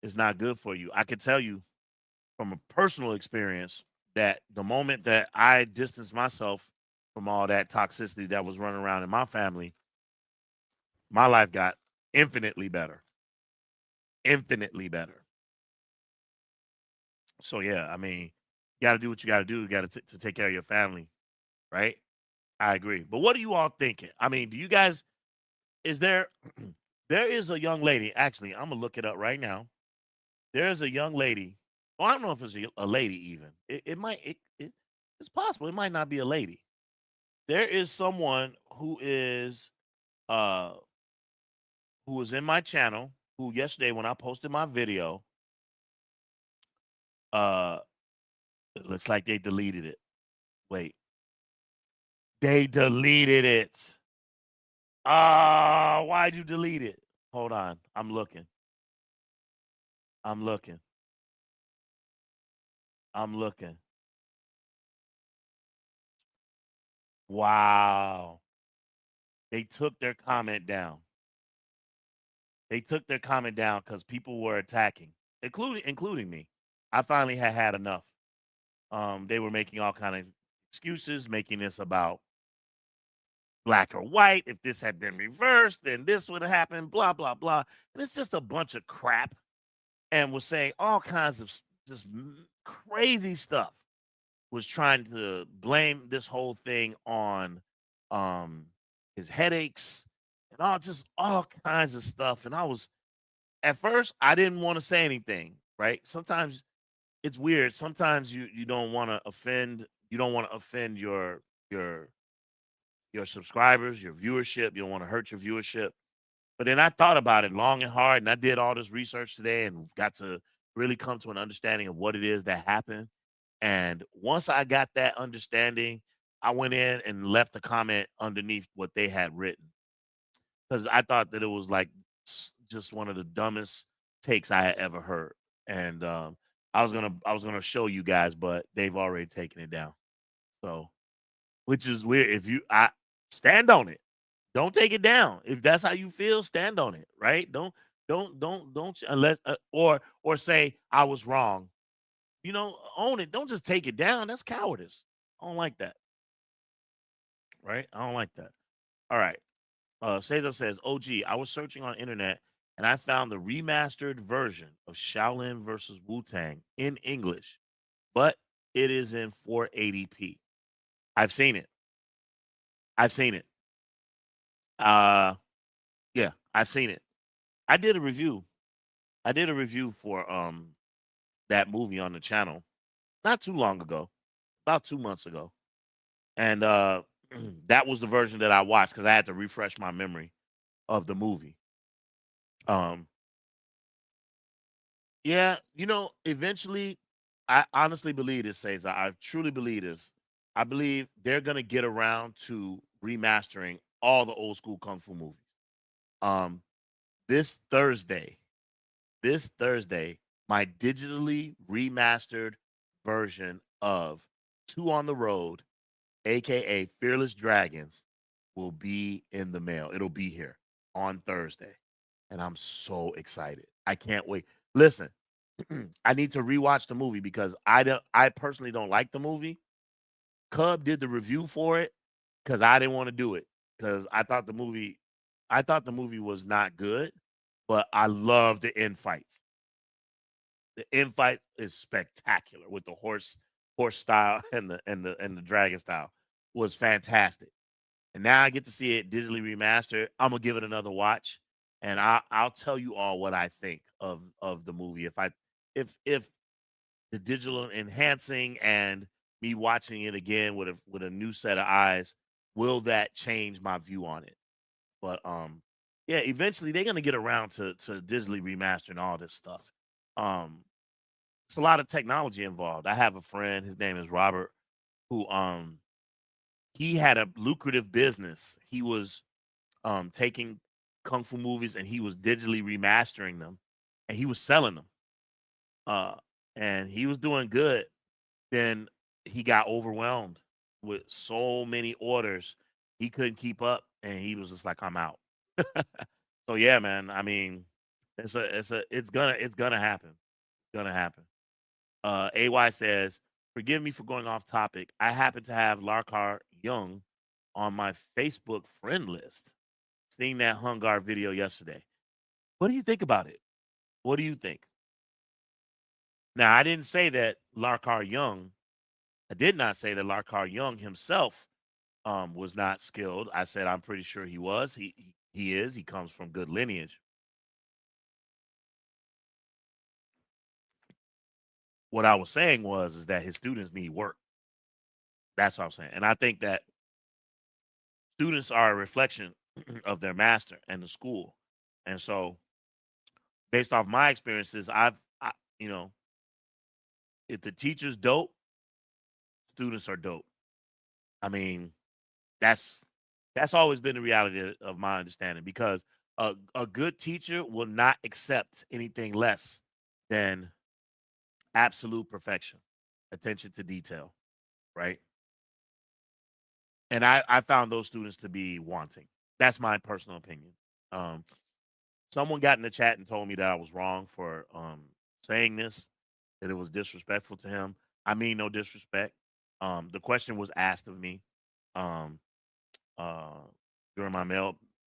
is not good for you. I can tell you from a personal experience that the moment that I distanced myself from all that toxicity that was running around in my family, my life got infinitely better. Infinitely better. So yeah, I mean, you got to do what you got to do. You got to take care of your family, right? I agree. But what are you all thinking? I mean, do you guys? Is there? There is a young lady. Actually, I'm gonna look it up right now. There is a young lady. Well, I don't know if it's a lady even. It might. It's possible. It might not be a lady. There is someone uh who was in my channel who yesterday when I posted my video, uh it looks like they deleted it. Wait, they deleted it. Ah, why'd you delete it? Hold on. I'm looking. I'm looking. I'm looking. Wow. They took their comment down. They took their comment down because people were attacking, including me. I finally had enough. They were making all kind of excuses, making this about black or white. If this had been reversed, then this would have happened. Blah blah blah. And it's just a bunch of crap. And was saying all kinds of just crazy stuff. Was trying to blame this whole thing on um his headaches and all kinds of stuff. And I was at first I didn't want to say anything, right? Sometimes it's weird. Sometimes you don't want to offend, you don't want to offend your your subscribers, your viewership. You don't want to hurt your viewership. But then I thought about it long and hard, and I did all this research today and got to really come to an understanding of what it is that happened. And once I got that understanding, I went in and left a comment underneath what they had written because I thought that it was like just one of the dumbest takes I had ever heard. And I was gonna show you guys, but they've already taken it down. So, which is weird. If you I stand on it, don't take it down. If that's how you feel, stand on it. Right? Don't unless or say I was wrong. Own it. Don't just take it down. That's cowardice. I don't like that. Right? I don't like that. All right. Cesar says, OG, I was searching on internet and I found the remastered version of Shaolin versus Wu Tang in English, but it is in 480p. I've seen it. I've seen it. Uh, yeah, I've seen it. I did a review. I did a review for that movie on the channel not too long ago, about 2 months ago, and that was the version that I watched because I had to refresh my memory of the movie. Um, Yeah, eventually, I honestly believe this, Cesar. I truly believe this. I believe they're gonna get around to remastering all the old school kung fu movies. Um, this Thursday, this Thursday, my digitally remastered version of Two on the Road, aka Fearless Dragons, will be in the mail. It'll be here on Thursday. And I'm so excited. I can't wait. Listen, I need to rewatch the movie because I personally don't like the movie. Cub did the review for it because I didn't want to do it because I thought the movie was not good, but I love the end fights. The end fight is spectacular with the horse style and the dragon style was fantastic. And now I get to see it digitally remastered. I'm gonna give it another watch, and I'll tell you all what I think of the movie. If the digital enhancing and me watching it again with a new set of eyes, will that change my view on it? But yeah, eventually they're gonna get around to digitally remastering all this stuff. Um, it's a lot of technology involved. I have a friend, his name is Robert, who he had a lucrative business. He was taking kung fu movies and he was digitally remastering them and he was selling them. Uh, and he was doing good. Then he got overwhelmed with so many orders. He couldn't keep up and he was just like, I'm out. So yeah, man. I mean, it's gonna happen. Gonna happen. AY says, forgive me for going off topic. I happen to have Larkar Young on my Facebook friend list. Seeing that Hungar video yesterday. What do you think about it? What do you think? Now, I didn't say that Larkar Young, I did not say that Larkar Young himself was not skilled. I said I'm pretty sure he was. He is. He comes from good lineage. What I was saying was is that his students need work. That's what I'm saying. And I think that students are a reflection of their master and the school. And so, based off my experiences, you know, if the teacher's dope, students are dope. I mean, that's that's always been the reality of my understanding because a good teacher will not accept anything less than absolute perfection, attention to detail, right? And I found those students to be wanting. That's my personal opinion. Um, Someone got in the chat and told me that I was wrong for saying this, that it was disrespectful to him. I mean, no disrespect. The question was asked of me um, uh, during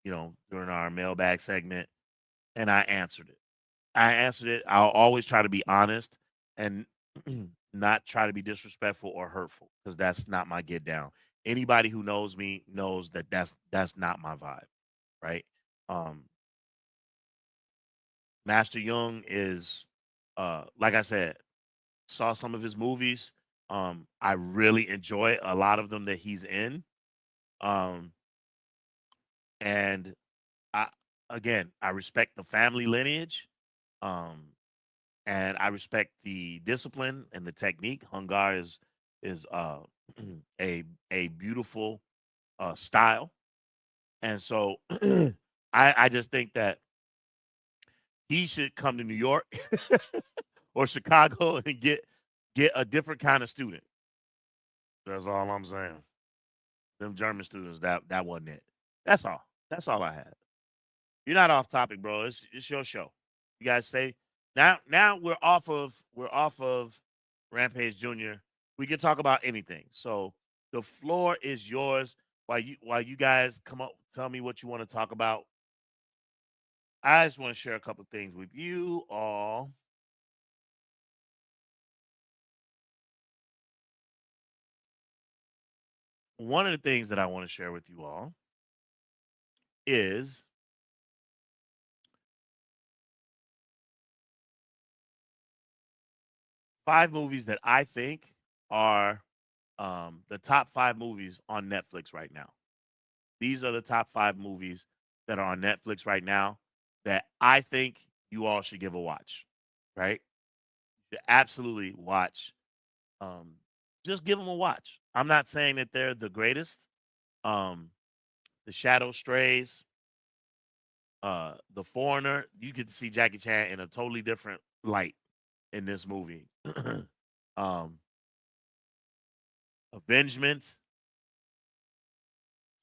during our mailbag segment, and I answered it. I answered it. I'll always try to be honest and not try to be disrespectful or hurtful because that's not my get down. Anybody who knows me knows that that's not my vibe, right? Um, Master Young is, like I said, saw some of his movies. I really enjoy a lot of them that he's in. Um, and I again, I respect the family lineage, um, and I respect the discipline and the technique. Hungar is a a beautiful style, and so I just think that he should come to New York or Chicago and get a different kind of student. That's all I'm saying. Them German students, that wasn't it. That's all. That's all I had. You're not off topic, bro. It's your show. You guys say now we're off of Rampage Junior. We can talk about anything. So the floor is yours. While you guys come up, tell me what you want to talk about. I just want to share a couple things with you all. One of the things that I want to share with you all is 5 movies that I think are the top 5 movies on Netflix right now. These are the top 5 movies that are on Netflix right now that I think you all should give a watch. Right? You should absolutely watch. Um, just give them a watch. I'm not saying that they're the greatest. Um, the Shadow Strays, The Foreigner. You get to see Jackie Chan in a totally different light in this movie. um, Avengement,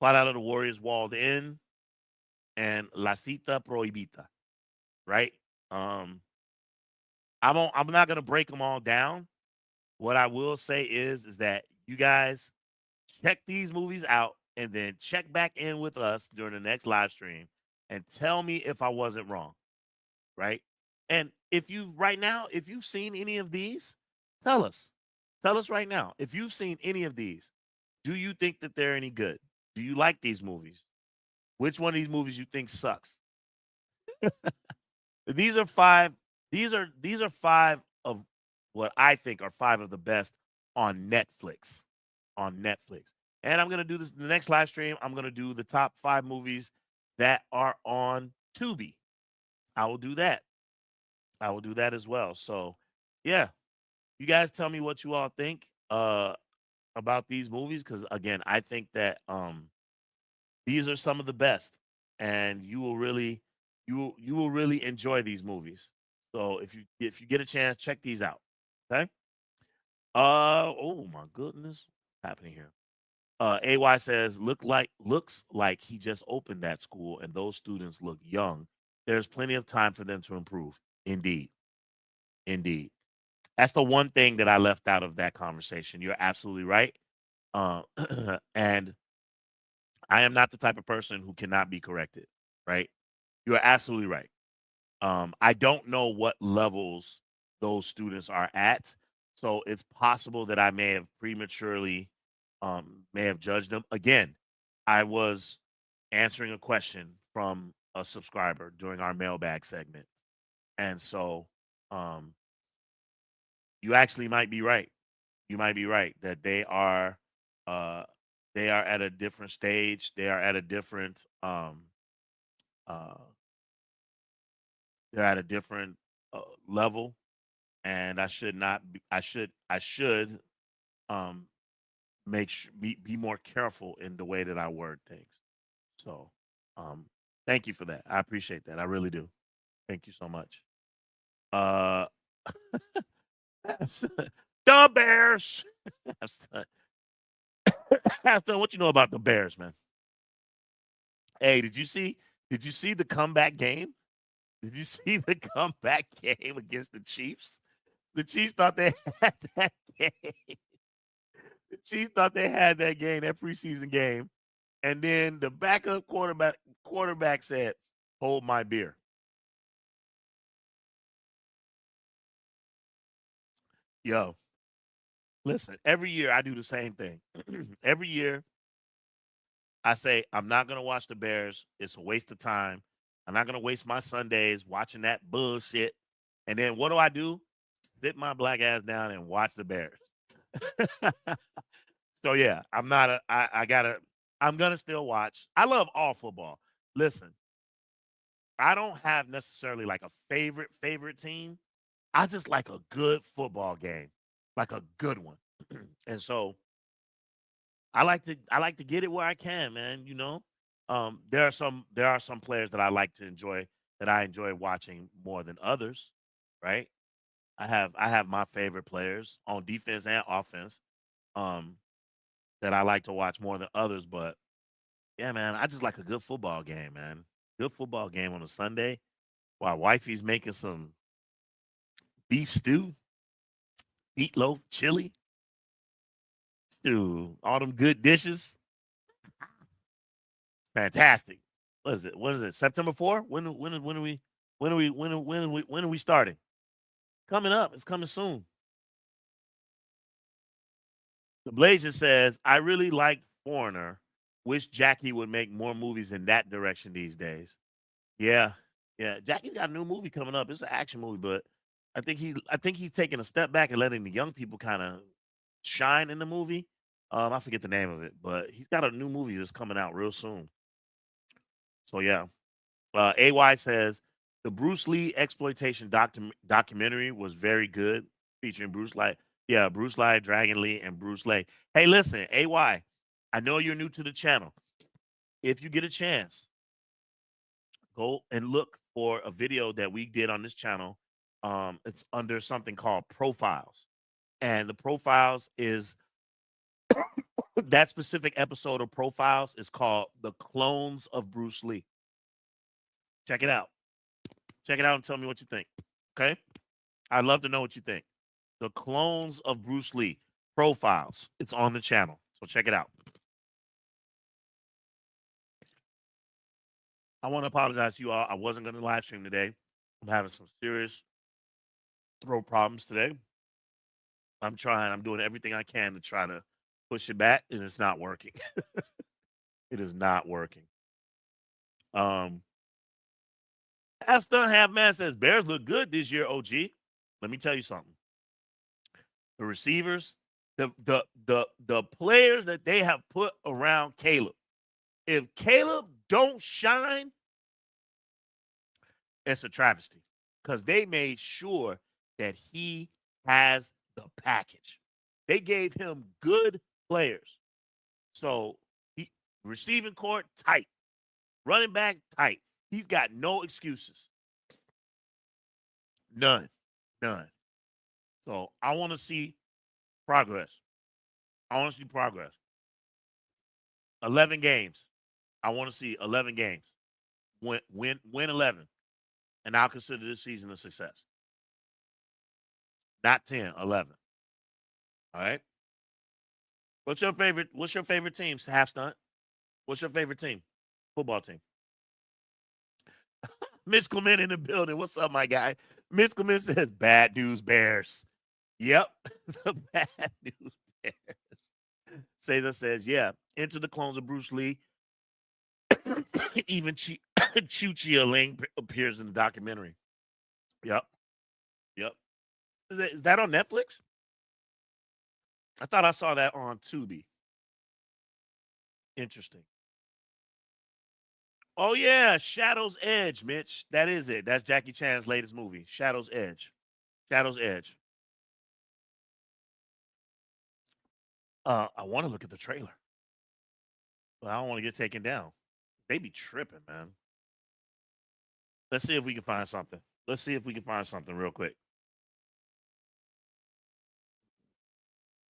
Plot Out of the Warriors Walled In, and La Cita Prohibita. Right? Um, I'm not gonna break them all down. What I will say is that you guys check these movies out and then check back in with us during the next live stream and tell me if I wasn't wrong, right? And if you right now, if you've seen any of these, tell us. Tell us right now. If you've seen any of these, do you think that they're any good? Do you like these movies? Which one of these movies you think sucks? These are five. These are 5 of what I think are 5 of the best on Netflix. On Netflix. And I'm gonna do this the next live stream. I'm gonna do the top 5 movies that are on Tubi. I will do that. I will do that as well. So yeah, you guys tell me what you all think about these movies because again, I think that these are some of the best, and you will really enjoy these movies. So if you get a chance, check these out. Okay. Oh my goodness, what's happening here? AY says looks like he just opened that school, and those students look young. There's plenty of time for them to improve. Indeed, indeed. That's the one thing that I left out of that conversation. You're absolutely right. Uh, and I am not the type of person who cannot be corrected. Right? You are absolutely right. I don't know what levels those students are at, so it's possible that I may have prematurely may have judged them. Again, I was answering a question from a subscriber during our mailbag segment, and so um, you actually might be right. You might be right that uh, they are at a different stage. They are at a different uh, they're at a different level, and I should not be, I should um be more careful in the way that I word things. So um thank you for that. I appreciate that. I really do. Thank you so much. Uh the Bears. After what you know about the Bears, man. Hey, did you see the comeback game? Did you see the comeback game against the Chiefs? The Chiefs thought they had that game. The Chiefs thought they had that game, that preseason game, and then the backup quarterback said, "Hold my beer." Yo, listen. Every year I do the same thing. Every year I say I'm not gonna watch the Bears. It's a waste of time. I'm not gonna waste my Sundays watching that bullshit. And then what do I do? Sit my black ass down and watch the Bears. So yeah, I'm not a. I gotta. I'm gonna still watch. I love all football. Listen, I don't have necessarily like a favorite team. I just like a good football game, like a good one. And so I like to get it where I can, man. You know, there are some players that I like to enjoy that I enjoy watching more than others, right? I have my favorite players on defense and offense, um, that I like to watch more than others. But yeah, man, I just like a good football game, man. Good football game on a Sunday while wifey's making some beef stew, meatloaf, chili, stew, all them good dishes. Fantastic. What is it? What is it? September 4? When are we when are we starting? Coming up. It's coming soon. The Blazer says, I really like Foreigner. Wish Jackie would make more movies in that direction these days. Yeah. Yeah. Jackie's got a new movie coming up. It's an action movie, but I think he's taking a step back and letting the young people kind of shine in the movie. I forget the name of it, but he's got a new movie that's coming out real soon. So yeah. AY says the Bruce Lee exploitation documentary was very good, featuring Bruce Lee. Yeah, Bruce Lee, Dragon Lee, and Bruce Lee. Hey, listen, AY, I know you're new to the channel. If you get a chance, go and look for a video that we did on this channel. It's under something called profiles, and the profiles is that specific episode of profiles is called the clones of Bruce Lee. Check it out. Check it out and tell me what you think. Okay. I'd love to know what you think. The Clones of Bruce Lee profiles. It's on the channel. So check it out. I want to apologize to you all. I wasn't going to live stream today. I'm having some serious throat problems today. I'm trying. I'm doing everything I can to try to push it back, and it's not working. It is not working. Um, Half Stunt Half Man says Bears look good this year. OG, let me tell you something. The receivers, the players that they have put around Caleb. If Caleb don't shine, it's a travesty because they made sure that he has the package. They gave him good players. So he receiving court tight, running back tight. He's got no excuses. None. None. So I want to see progress. I want to see progress. 11 games. I want to see 11 games. Win 11. And I'll consider this season a success. Not 10, 11. All right. What's your favorite team, Half Stunt? What's your favorite team? Football team. Mitch Clement in the building. What's up, my guy? Mitch Clement says bad news Bears. Yep. The bad news Bears. Cesar says, yeah. Enter the clones of Bruce Lee. Even Chu Ling appears in the documentary. Yep. Yep. Is that on Netflix? I thought I saw that on Tubi. Interesting. Oh yeah, Shadow's Edge, Mitch. That is it. That's Jackie Chan's latest movie, Shadow's Edge. Shadow's Edge. I want to look at the trailer, but I don't want to get taken down. They be tripping, man. Let's see if we can find something. Let's see if we can find something real quick.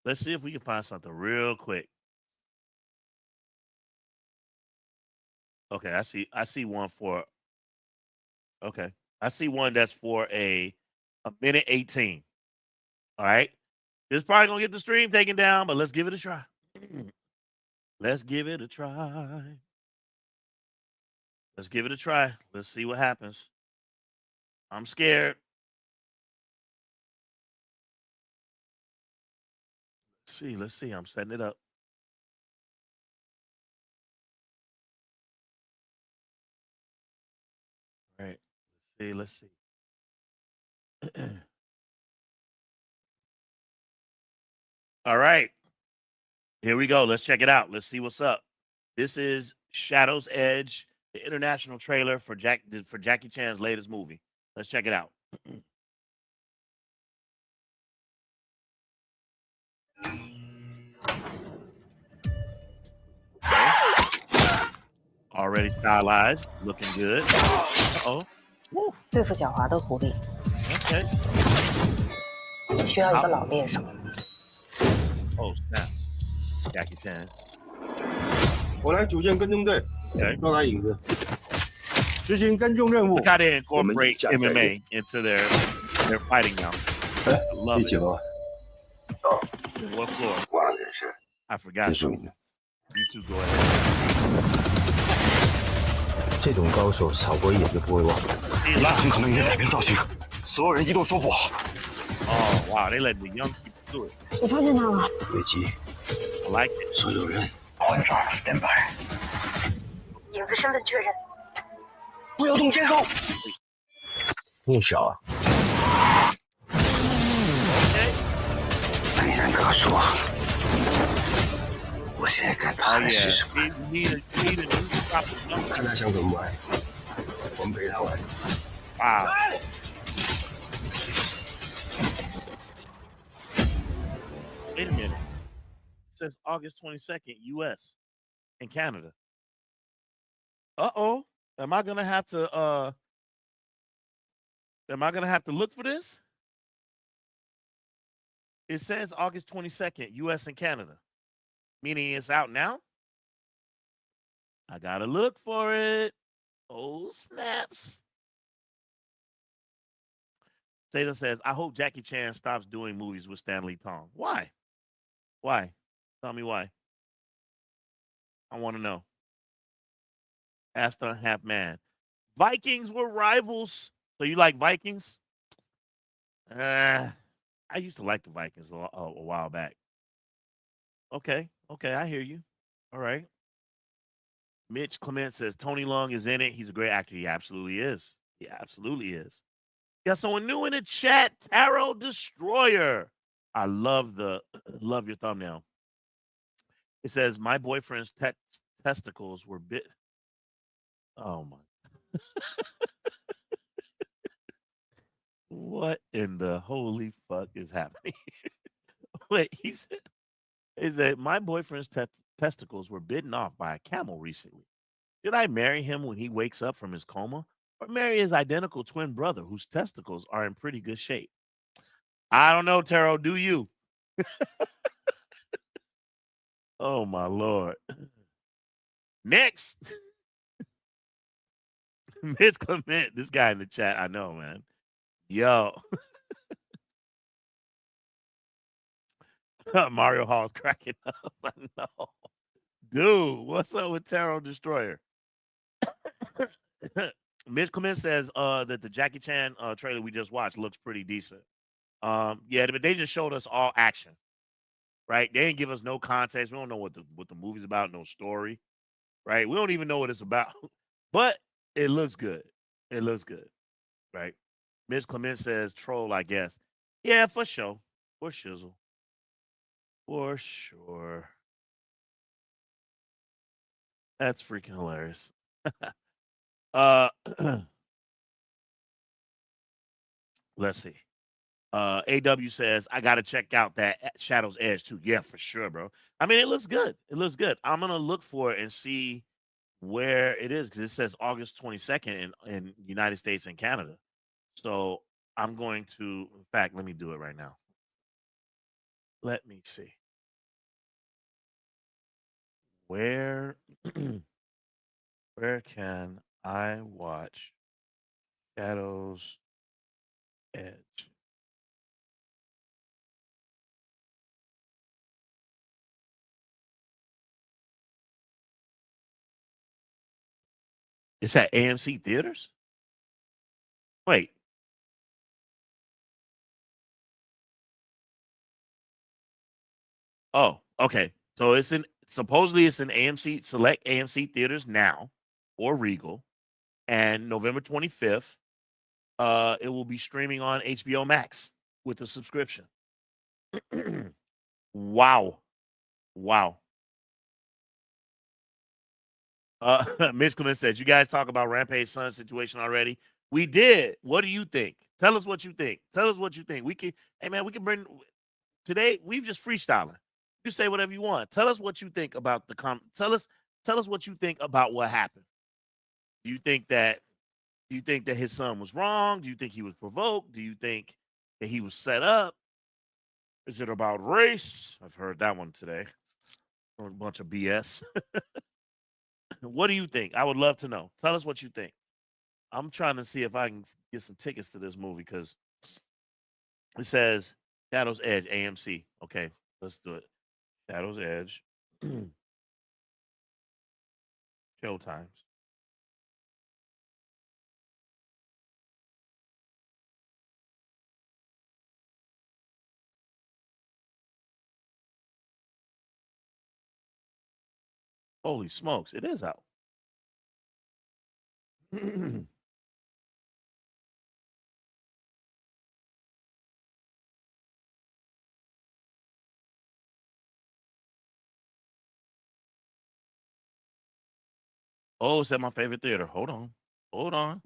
Let's see if we can find something real quick. Okay, I see one for okay. I see one that's for a minute 18. All right. It's probably gonna get the stream taken down, but let's give it a try. Let's give it a try. Let's give it a try. Let's see what happens. I'm scared. Let's see. I'm setting it up. All right. Let's see. All right. Here we go. Let's check it out. Let's see what's up. This is Shadow's Edge, the international trailer for Jackie Chan's latest movie. Let's check it out. Okay. Already stylized, looking good. Uh-oh. Woo. 对付狡猾的狐狸 Okay. 需要一个老猎手。 Oh, snap. Jackie Chan. 我来组建跟踪队， Okay. 抓拿影子，执行跟踪任务 Look。how they incorporate 我们站在 MMA into their fighting now. 哎 I love 第 it. 几楼啊？ What floor? 挂了点事， I forgot. 结束你的。 You two go ahead. 这种高手扫过一眼就不会忘。He lied. 很可能已经改变造型，所有人移动说不好。 Oh, wow. They let the young people do it. 我发现他了，别急， I like it. 所有人团长 stand by， 影子身份确认。 不要动监控。你小啊， Okay. 没人可说。我现在该 Oh, 怕的是 yeah. 什么？ You need a new stop the young 看他想怎么玩，我们陪他玩。 Wow. Wait a minute. It says August 22nd, US and Canada. Uh-oh. Am I gonna have to look for this? It says August 22nd, US and Canada. Meaning it's out now? I gotta look for it. Oh, snaps. Taylor says, I hope Jackie Chan stops doing movies with Stanley Tong. Why? Why? Tell me why. I want to know. Half half man. Vikings were rivals. So you like Vikings? I used to like the Vikings a while back. Okay. Okay, I hear you. All right. Mitch Clement says Tony Leung is in it. He's a great actor. He absolutely is. He absolutely is. Got someone new in the chat. Tarot Destroyer. I love your thumbnail. It says my boyfriend's testicles were bit. Oh my. What in the holy fuck is happening? Wait, he said my boyfriend's testicles were bitten off by a camel recently. Should I marry him when he wakes up from his coma? Or marry his identical twin brother whose testicles are in pretty good shape? I don't know, Taro. Do you? Oh, my Lord. Next. Mitch Clement. This guy in the chat. I know, man. Yo. Mario Hall's cracking up. I know. Dude, what's up with Taro Destroyer? Mitch Clement says that the Jackie Chan trailer we just watched looks pretty decent. Yeah, but they just showed us all action, right? They didn't give us no context. We don't know what the movie's about, no story, right? We don't even know what it's about, but it looks good. It looks good, right? Mitch Clement says troll, I guess. Yeah, for sure, for shizzle, for sure. That's freaking hilarious. Let's see. AW says, I gotta check out that Shadow's Edge too. Yeah, for sure, bro. I mean, it looks good. It looks good. I'm gonna look for it and see where it is because it says August 22nd in United States and Canada. So I'm going to, in fact, let me do it right now. Let me see. Where where can I watch Shadow's Edge? It's at AMC theaters? Wait. Oh, okay. So supposedly it's in AMC select AMC theaters now or Regal, and November 25th, it will be streaming on HBO Max with a subscription. Wow. Wow. Mitch Clement says, you guys talk about Rampage Sun situation already. We did. What do you think? Tell us what you think. Tell us what you think. We can, hey man, we can bring today. We've just freestyling. You say whatever you want. Tell us what you think about the tell us what you think about what happened. Do you think that his son was wrong? Do you think he was provoked? Do you think that he was set up? Is it about race? I've heard that one today. A bunch of BS. What do you think? I would love to know. Tell us what you think. I'm trying to see if I can get some tickets to this movie because it says Shadow's Edge AMC. Okay, let's do it. Shadow's Edge. Showtimes. Holy smokes, it is out. Oh, it's at my favorite theater. Hold on. Hold on.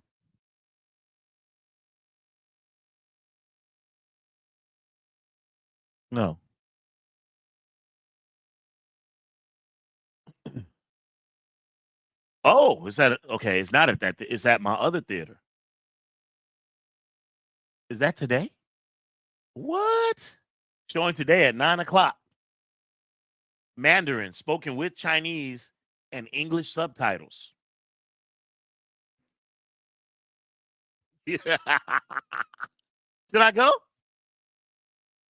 No. Oh, is that okay? It's not at that. It's at my other theater. Is that today? What? Showing today at 9:00. Mandarin spoken with Chinese and English subtitles. Yeah. Should I go?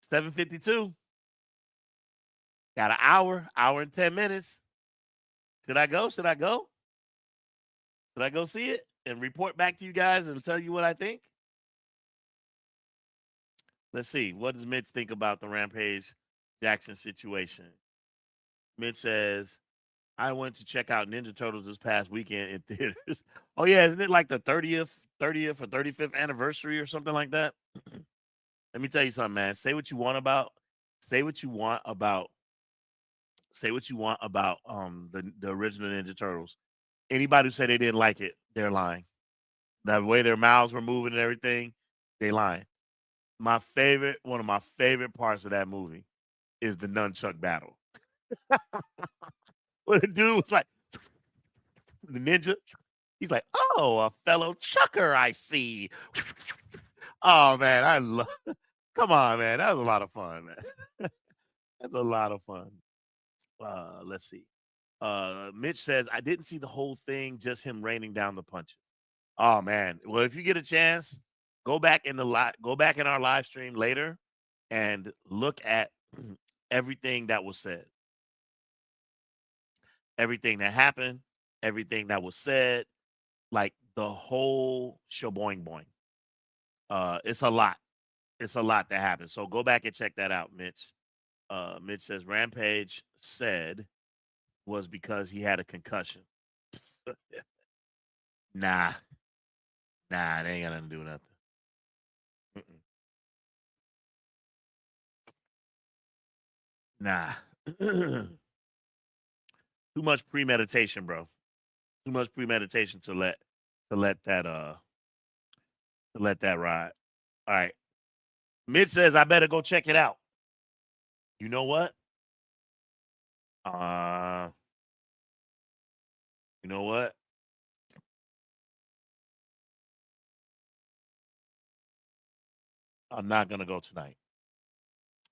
7:52. Got an hour and 10 minutes. Should I go? Should I go? Should I go see it and report back to you guys and tell you what I think? Let's see. What does Mitch think about the Rampage Jackson situation? Mitch says, I went to check out Ninja Turtles this past weekend in theaters. Oh, yeah. Isn't it like the 30th or 35th anniversary or something like that? Let me tell you something, man. Say what you want about the original Ninja Turtles. Anybody who said they didn't like it, they're lying. The way their mouths were moving and everything, they lying. One of my favorite parts of that movie is the nunchuck battle. Where the dude was like, the ninja, he's like, oh, a fellow chucker, I see. Oh, man, come on, man. That was a lot of fun, man. That's a lot of fun. Let's see. Mitch says, I didn't see the whole thing, just him raining down the punches. Oh, man. Well, if you get a chance, go back in our live stream later and look at everything that was said. Everything that happened, everything that was said, like the whole shaboing boing. It's a lot. It's a lot that happened. So go back and check that out, Mitch. Mitch says Rampage said was because he had a concussion. Nah, it ain't got nothing to do with nothing. Nah. Too much premeditation, bro. Too much premeditation to let that ride. All right. Mitch says I better go check it out. You know what? You know what? I'm not gonna go tonight.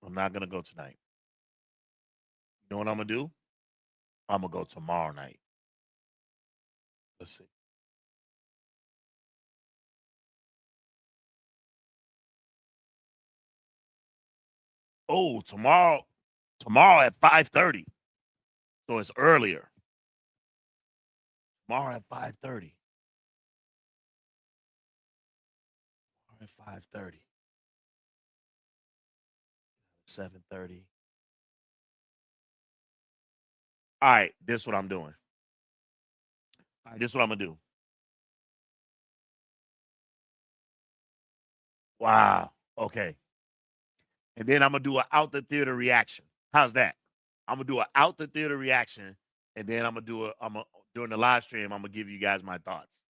You know what I'm gonna do? I'm gonna go tomorrow night. Let's see. Oh, tomorrow at 5:30. So it's earlier. Tomorrow at 5:30. 5:30. 7:30. All right, this is what I'm doing. All right, this is what I'm gonna do. Wow. Okay. And then I'm gonna do an out the theater reaction. How's that? I'm gonna do an out the theater reaction, and then I'm gonna during the live stream, I'm gonna give you guys my thoughts.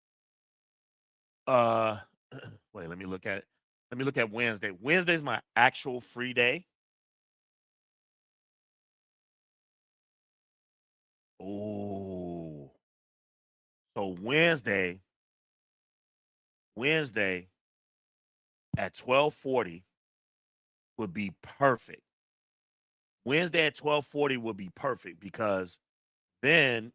Wait, let me look at it. Let me look at Wednesday. Wednesday's my actual free day. Oh, so Wednesday at 12:40 would be perfect. Wednesday at 12:40 would be perfect because then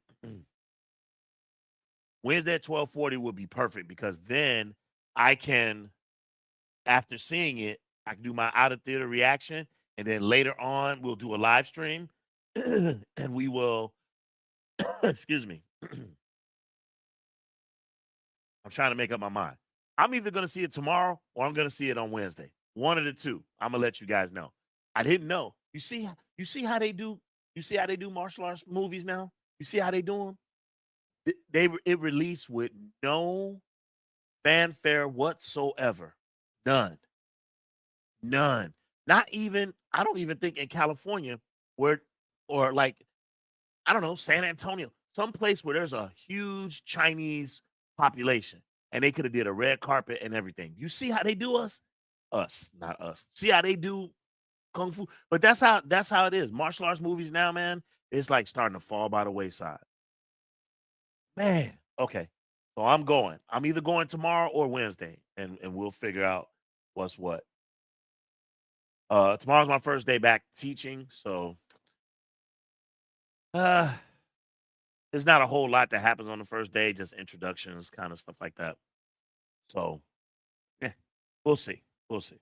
Wednesday at 12:40 would be perfect because then I can, after seeing it, I can do my out of theater reaction, and then later on we'll do a live stream, and we will. Excuse me. I'm trying to make up my mind. I'm either going to see it tomorrow or I'm going to see it on Wednesday. One of the two. I'm gonna let you guys know. I didn't know. You see how they do. You see how they do martial arts movies now. You see how they do them. It released with no fanfare whatsoever. None. None. Not even. I don't even think in California where, or like, I don't know, San Antonio, some place where there's a huge Chinese population, and they could have did a red carpet and everything. You see how they do us? Us, not us. See how they do kung fu? But that's how it is. Martial arts movies now, man, it's like starting to fall by the wayside. Man, okay. So I'm going. I'm either going tomorrow or Wednesday, and we'll figure out what's what. Tomorrow's my first day back teaching, so there's not a whole lot that happens on the first day, just introductions, kind of stuff like that. So, yeah, we'll see. We'll see.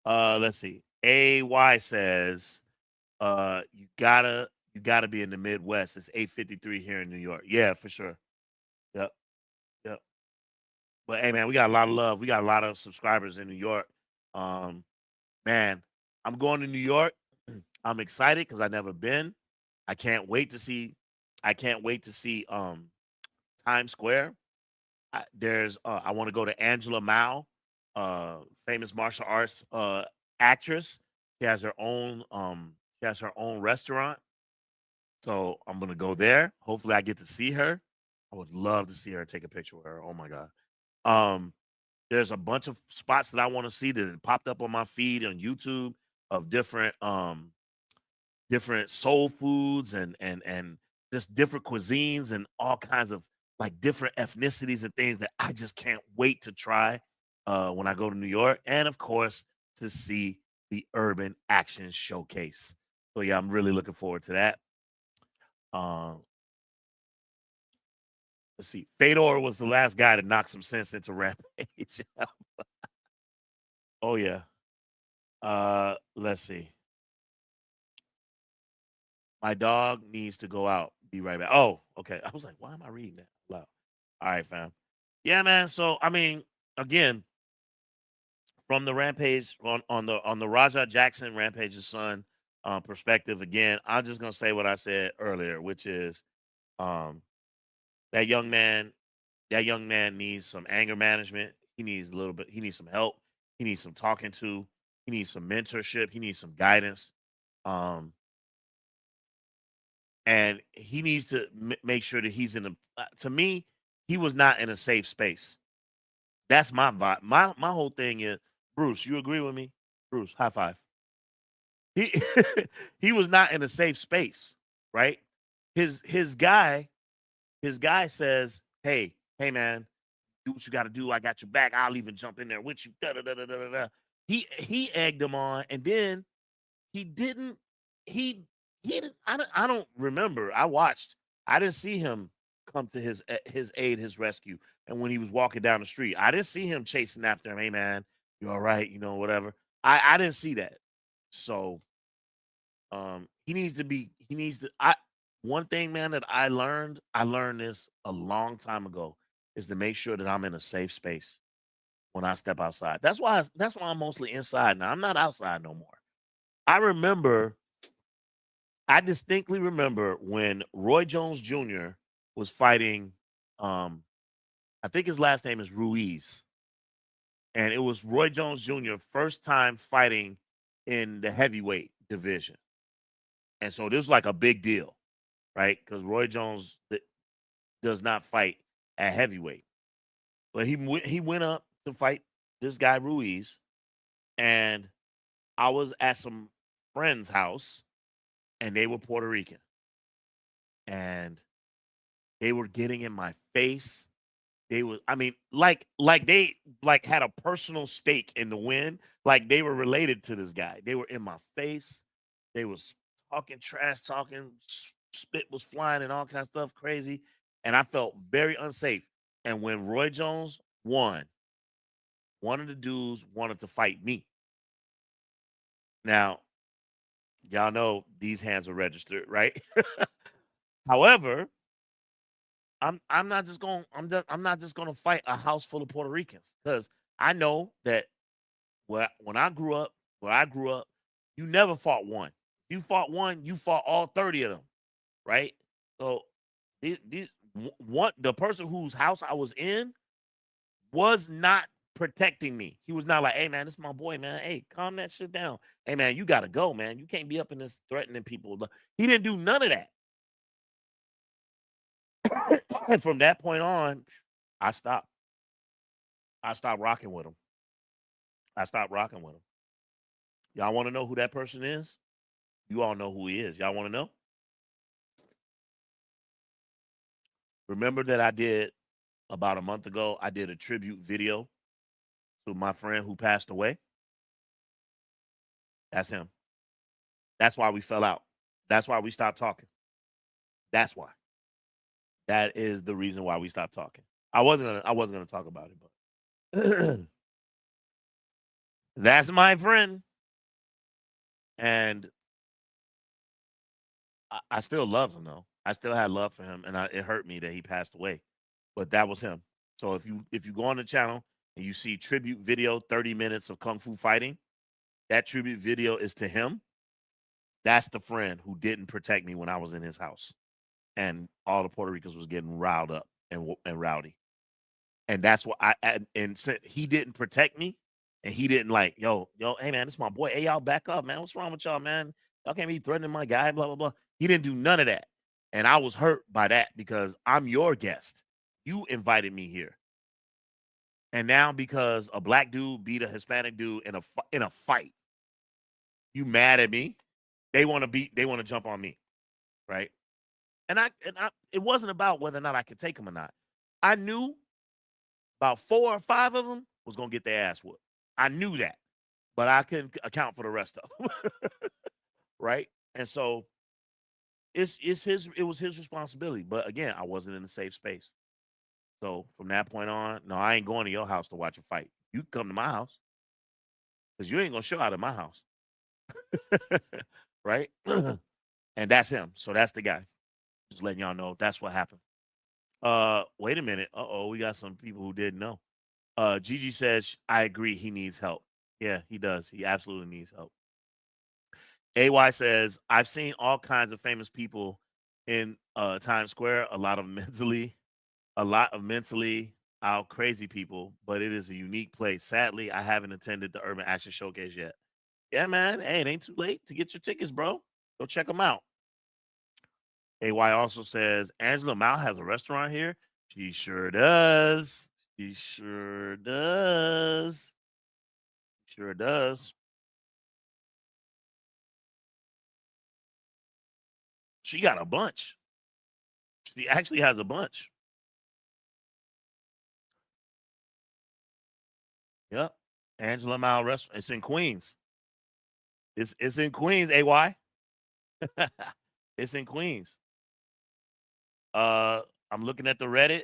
Let's see. AY says, you gotta be in the Midwest. It's 8:53 here in New York. Yeah, for sure. Yep. Yep. But hey, man, we got a lot of love. We got a lot of subscribers in New York. Man, I'm going to New York. I'm excited because I've never been. I can't wait to see. Times Square. I want to go to Angela Mao, famous martial arts actress. She has her own restaurant. So I'm gonna go there. Hopefully I get to see her. I would love to see her, take a picture with her. Oh my God. Um, there's a bunch of spots that I want to see that popped up on my feed on YouTube of different soul foods and just different cuisines and all kinds of like different ethnicities and things that I just can't wait to try when I go to New York. And of course, to see the Urban Action Showcase. So yeah, I'm really looking forward to that. Um, let's see. Fedor was the last guy to knock some sense into Rampage. Oh yeah. Let's see. My dog needs to go out. Be right back. Oh, okay. I was like, why am I reading that loud? All right, fam. Yeah, man. So I mean, again, from the Rampage on the Raja Jackson Rampage's son perspective, again, I'm just gonna say what I said earlier, which is um that young man, needs some anger management. He needs he needs some help. He needs some talking to. He needs some mentorship. He needs some guidance. Um, and he needs to make sure that he's in a. To me, he was not in a safe space. That's my vibe. My whole thing is, Bruce. You agree with me, Bruce? High five. He he was not in a safe space, right? His guy says, hey man, do what you got to do. I got your back. I'll even jump in there with you. Da, da, da, da, da, da. He egged him on, and then he didn't. He didn't. I don't remember. I watched. I didn't see him come to his aid, his rescue. And when he was walking down the street, I didn't see him chasing after him. Hey man, you all right? You know, whatever. I didn't see that. So he needs to be. He needs to. One thing, man, that I learned this a long time ago, is to make sure that I'm in a safe space when I step outside. That's why I'm mostly inside now. I'm not outside no more. I distinctly remember when Roy Jones Jr. was fighting, I think his last name is Ruiz. And it was Roy Jones Jr. first time fighting in the heavyweight division. And so this was like a big deal, right? Because Roy Jones does not fight at heavyweight, but he went up to fight this guy Ruiz, and I was at some friend's house, and they were Puerto Rican, and they were getting in my face. They were, I mean, like they like had a personal stake in the win. Like they were related to this guy. They were in my face. They was talking trash, talking spit was flying and all kinds of stuff, crazy. And I felt very unsafe. And when Roy Jones won, one of the dudes wanted to fight me. Now, y'all know these hands are registered, right? However, I'm not just going I'm not just going to fight a house full of Puerto Ricans because I know that when where I grew up, you never fought one. You fought one, you fought all 30 of them, right? So the person whose house I was in was not protecting me. He was not like, hey man, this is my boy, man. Hey, calm that shit down. Hey man, you gotta go, man. You can't be up in this threatening people. He didn't do none of that. And from that point on, I stopped. I stopped rocking with him. I stopped rocking with him. Y'all want to know who that person is? You all know who he is. Y'all want to know? Remember that I did about a month ago, I did a tribute video to my friend who passed away? That's him. That's why we fell out. That's why we stopped talking. That's why. That is the reason why we stopped talking. I wasn't gonna talk about it, but that's my friend. And I still love him though. I still had love for him, and it hurt me that he passed away. But that was him. So if you go on the channel and you see tribute video, 30 minutes of kung fu fighting, that tribute video is to him. That's the friend who didn't protect me when I was in his house, and all the Puerto Ricans was getting riled up and rowdy. And that's what and said he didn't protect me, and he didn't like, yo, hey man, this is my boy. Hey, y'all back up, man. What's wrong with y'all, man? Y'all can't be threatening my guy, blah, blah, blah. He didn't do none of that. And I was hurt by that because I'm your guest. You invited me here. And now because a black dude beat a Hispanic dude in a fight, you mad at me? They want to jump on me, right? And it wasn't about whether or not I could take them or not. I knew about 4 or 5 of them was gonna get their ass whooped. I knew that, but I couldn't account for the rest of them, right? And so it was his responsibility. But again, I wasn't in a safe space. So from that point on, no, I ain't going to your house to watch a fight. You can come to my house because you ain't gonna show out at my house, right? And that's him. So that's the guy. Just letting y'all know that's what happened. Wait a minute. We got some people who didn't know. Gigi says, I agree, he needs help. Yeah, he does. He absolutely needs help. AY says, I've seen all kinds of famous people in Times Square, a lot of mentally out crazy people, but it is a unique place. Sadly, I haven't attended the Urban Action Showcase yet. Yeah, man. Hey, it ain't too late to get your tickets, bro. Go check them out. AY also says, Angela Mao has a restaurant here. She sure does. She sure does. Sure does. She got a bunch. She actually has a bunch. Yep. Angela Mao restaurant. It's in Queens. It's in Queens, AY. It's in Queens. I'm looking at the Reddit.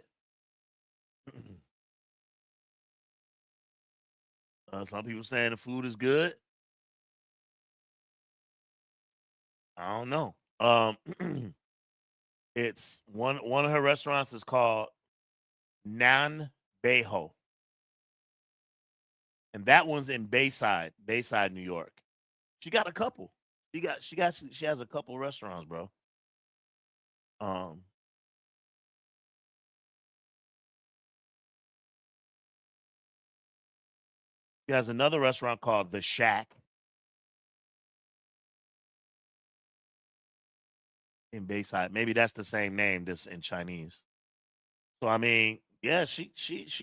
Some people saying the food is good. I don't know. It's one of her restaurants is called Nan Beho. And that one's in Bayside, New York. She got a couple. She has a couple of restaurants, bro. She has another restaurant called The Shack. in Bayside. Maybe that's the same name that's in Chinese. So I mean, yeah, she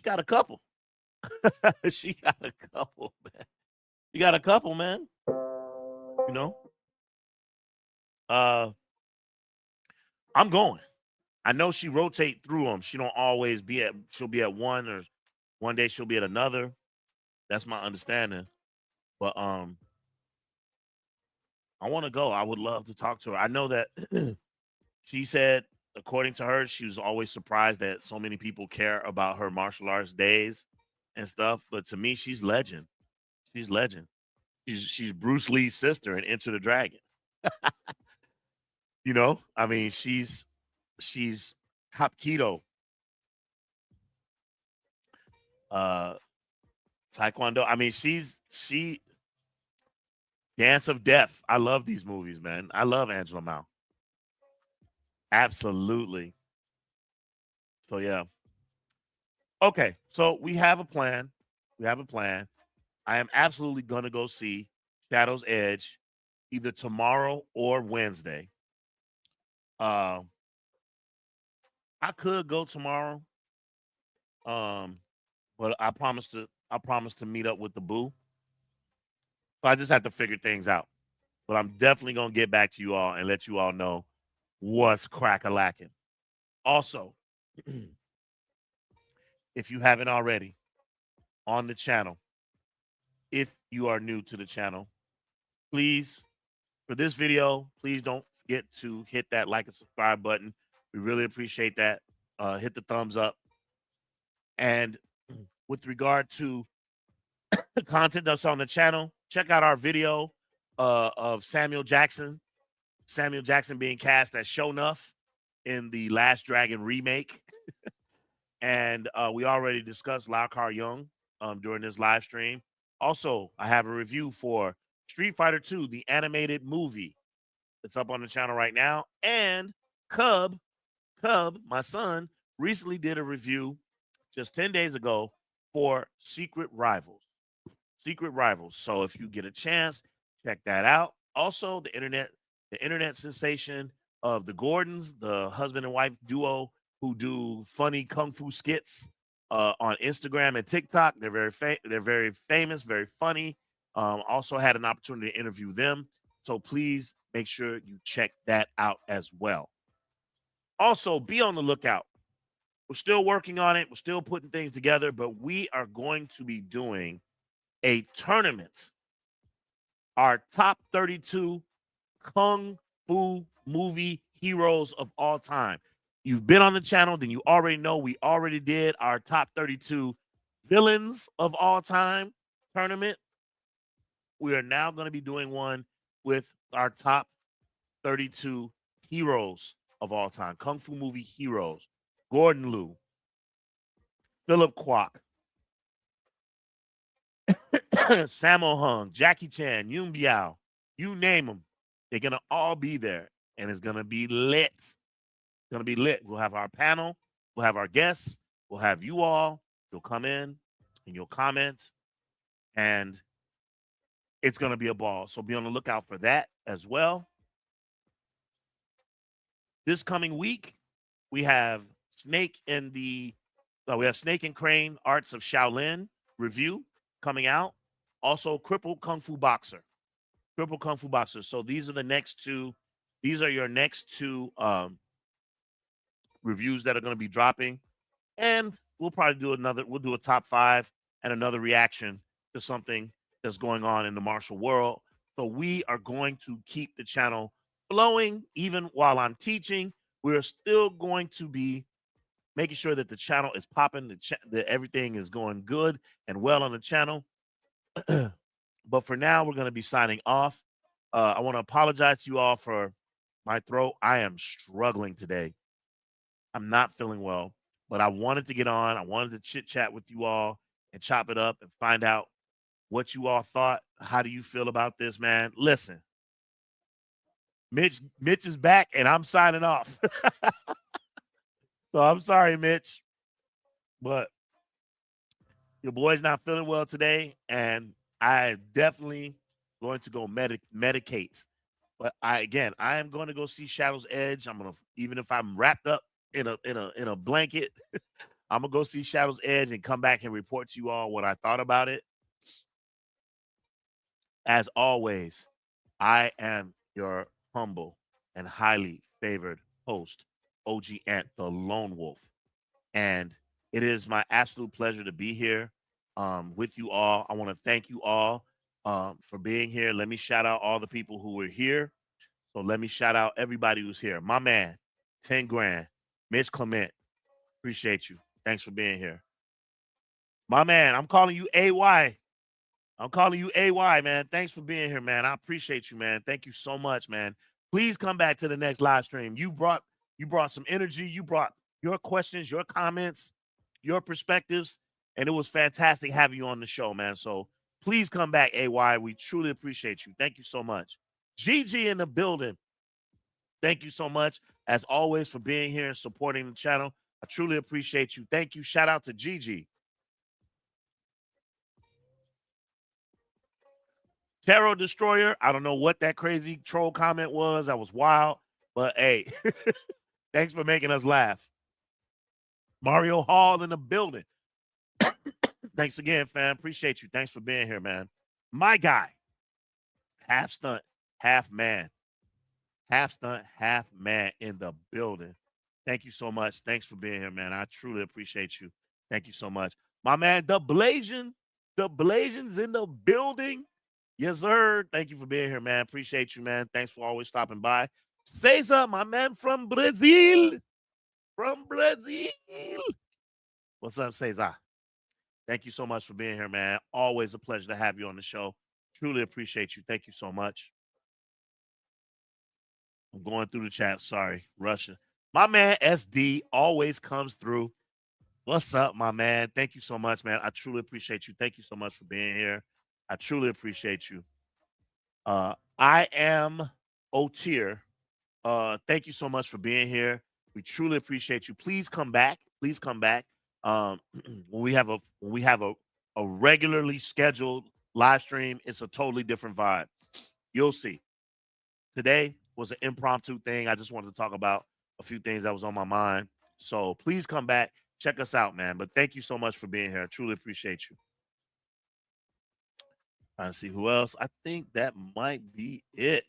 got a couple. She got a couple, man. She got a couple, man. You know. Uh, I'm going. I know she rotate through them. She don't always be at. She'll be at one, or one day she'll be at another. That's my understanding. But I want to go. I would love to talk to her. I know that she said, according to her, she was always surprised that so many people care about her martial arts days and stuff. But to me, she's legend. She's legend. She's Bruce Lee's sister in Enter the Dragon. You know, I mean, she's Hapkido, uh, Taekwondo. I mean, she Dance of Death. I love these movies, man. I love Angela Mao. Absolutely. So yeah. Okay, so we have a plan. We have a plan. I am absolutely gonna go see Shadow's Edge either tomorrow or Wednesday. Uh, I could go tomorrow, um, but I promise to meet up with the boo. So I just have to figure things out. But I'm definitely gonna get back to you all and let you all know what's crack a lacking. Also, if you haven't already, on the channel, if you are new to the channel, please, for this video, please don't forget to hit that like and subscribe button. We really appreciate that. Hit the thumbs up. And with regard to the content that's on the channel, check out our video of Samuel Jackson being cast as Sho'nuff in the Last Dragon remake. And we already discussed Lau Kar Young during this live stream. Also, I have a review for Street Fighter 2, the animated movie. It's up on the channel right now. And Cub, my son, recently did a review just 10 days ago for Secret Rivals. Secret Rivals. So if you get a chance, check that out. Also, the internet sensation of the Gordons, the husband and wife duo who do funny kung fu skits on Instagram and TikTok. They're very famous, very funny. Also had an opportunity to interview them. So please make sure you check that out as well. Also, be on the lookout. We're still working on it. We're still putting things together, but we are going to be doing a tournament. Our top 32 kung fu movie heroes of all time. You've been on the channel, then you already know we already did our top 32 villains of all time tournament. We are now going to be doing one with our top 32 heroes of all time, kung fu movie heroes. Gordon Liu, Philip Kwok, Sammo Hung, Jackie Chan, Yun Biao, you name them. They're going to all be there, and it's going to be lit. It's going to be lit. We'll have our panel. We'll have our guests. We'll have you all. You'll come in, and you'll comment, and it's going to be a ball. So be on the lookout for that as well. This coming week, we have Snake and Crane Arts of Shaolin review coming out. Also, Crippled Kung Fu Boxer. So these are the next two. These are your next two reviews that are going to be dropping. And we'll probably do we'll do a top 5 and another reaction to something that's going on in the martial world. So we are going to keep the channel flowing even while I'm teaching. We're still going to be making sure that the channel is popping, that everything is going good and well on the channel. But for now, we're going to be signing off. I want to apologize to you all for my throat. I am struggling today. I'm not feeling well, but I wanted to get on. I wanted to chit chat with you all and chop it up and find out what you all thought. How do you feel about this, man? Listen, Mitch is back, and I'm signing off. So I'm sorry, Mitch, but your boy's not feeling well today, and I definitely going to go medicate. But I am going to go see Shadow's Edge. I'm gonna, even if I'm wrapped up in a blanket, I'm gonna go see Shadow's Edge and come back and report to you all what I thought about it. As always, I am your humble and highly favored host, OG Ant, the Lone Wolf. And it is my absolute pleasure to be here with you all. I want to thank you all for being here. Let me shout out all the people who were here. So let me shout out everybody who's here. My man, 10 grand, Mitch Clement, appreciate you. Thanks for being here. My man, I'm calling you AY. I'm calling you AY, man. Thanks for being here, man. I appreciate you, man. Thank you so much, man. Please come back to the next live stream. You brought some energy. You brought your questions, your comments, your perspectives, and it was fantastic having you on the show, man. So please come back, AY. We truly appreciate you. Thank you so much. Gigi in the building. Thank you so much, as always, for being here and supporting the channel. I truly appreciate you. Thank you. Shout out to Gigi. Tarot Destroyer, I don't know what that crazy troll comment was. That was wild. But hey, thanks for making us laugh. Mario Hall in the building. Thanks again, fam. Appreciate you. Thanks for being here, man. My guy, half stunt, half man. Half stunt, half man in the building. Thank you so much. Thanks for being here, man. I truly appreciate you. Thank you so much. My man, the Blasian's in the building. Yes, sir. Thank you for being here, man. Appreciate you, man. Thanks for always stopping by. Cesar, my man from Brazil. From Brazil. What's up, Cesar? Thank you so much for being here, man. Always a pleasure to have you on the show. Truly appreciate you. Thank you so much. I'm going through the chat. Sorry, Russia. My man, SD, always comes through. What's up, my man? Thank you so much, man. I truly appreciate you. Thank you so much for being here. I truly appreciate you. I am Otier. Thank you so much for being here. We truly appreciate you. Please come back. Please come back. When we have a regularly scheduled live stream, it's a totally different vibe. You'll see. Today was an impromptu thing. I just wanted to talk about a few things that was on my mind. So please come back. Check us out, man. But thank you so much for being here. I truly appreciate you. Trying to see who else. I think that might be it.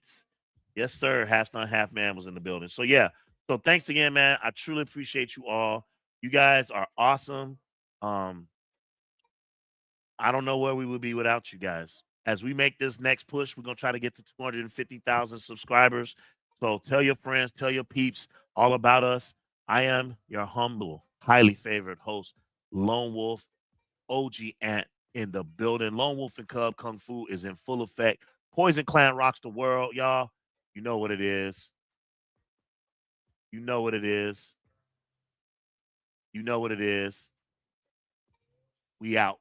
Yes, sir. Half stunt, half man was in the building. So yeah. So thanks again, man. I truly appreciate you all. You guys are awesome. I don't know where we would be without you guys. As we make this next push, we're gonna try to get to 250,000 subscribers. So tell your friends, tell your peeps all about us. I am your humble, highly favored host, Lone Wolf, OG Ant in the building. Lone Wolf and Cub Kung Fu is in full effect. Poison Clan rocks the world, y'all. You know what it is. You know what it is. You know what it is. We out.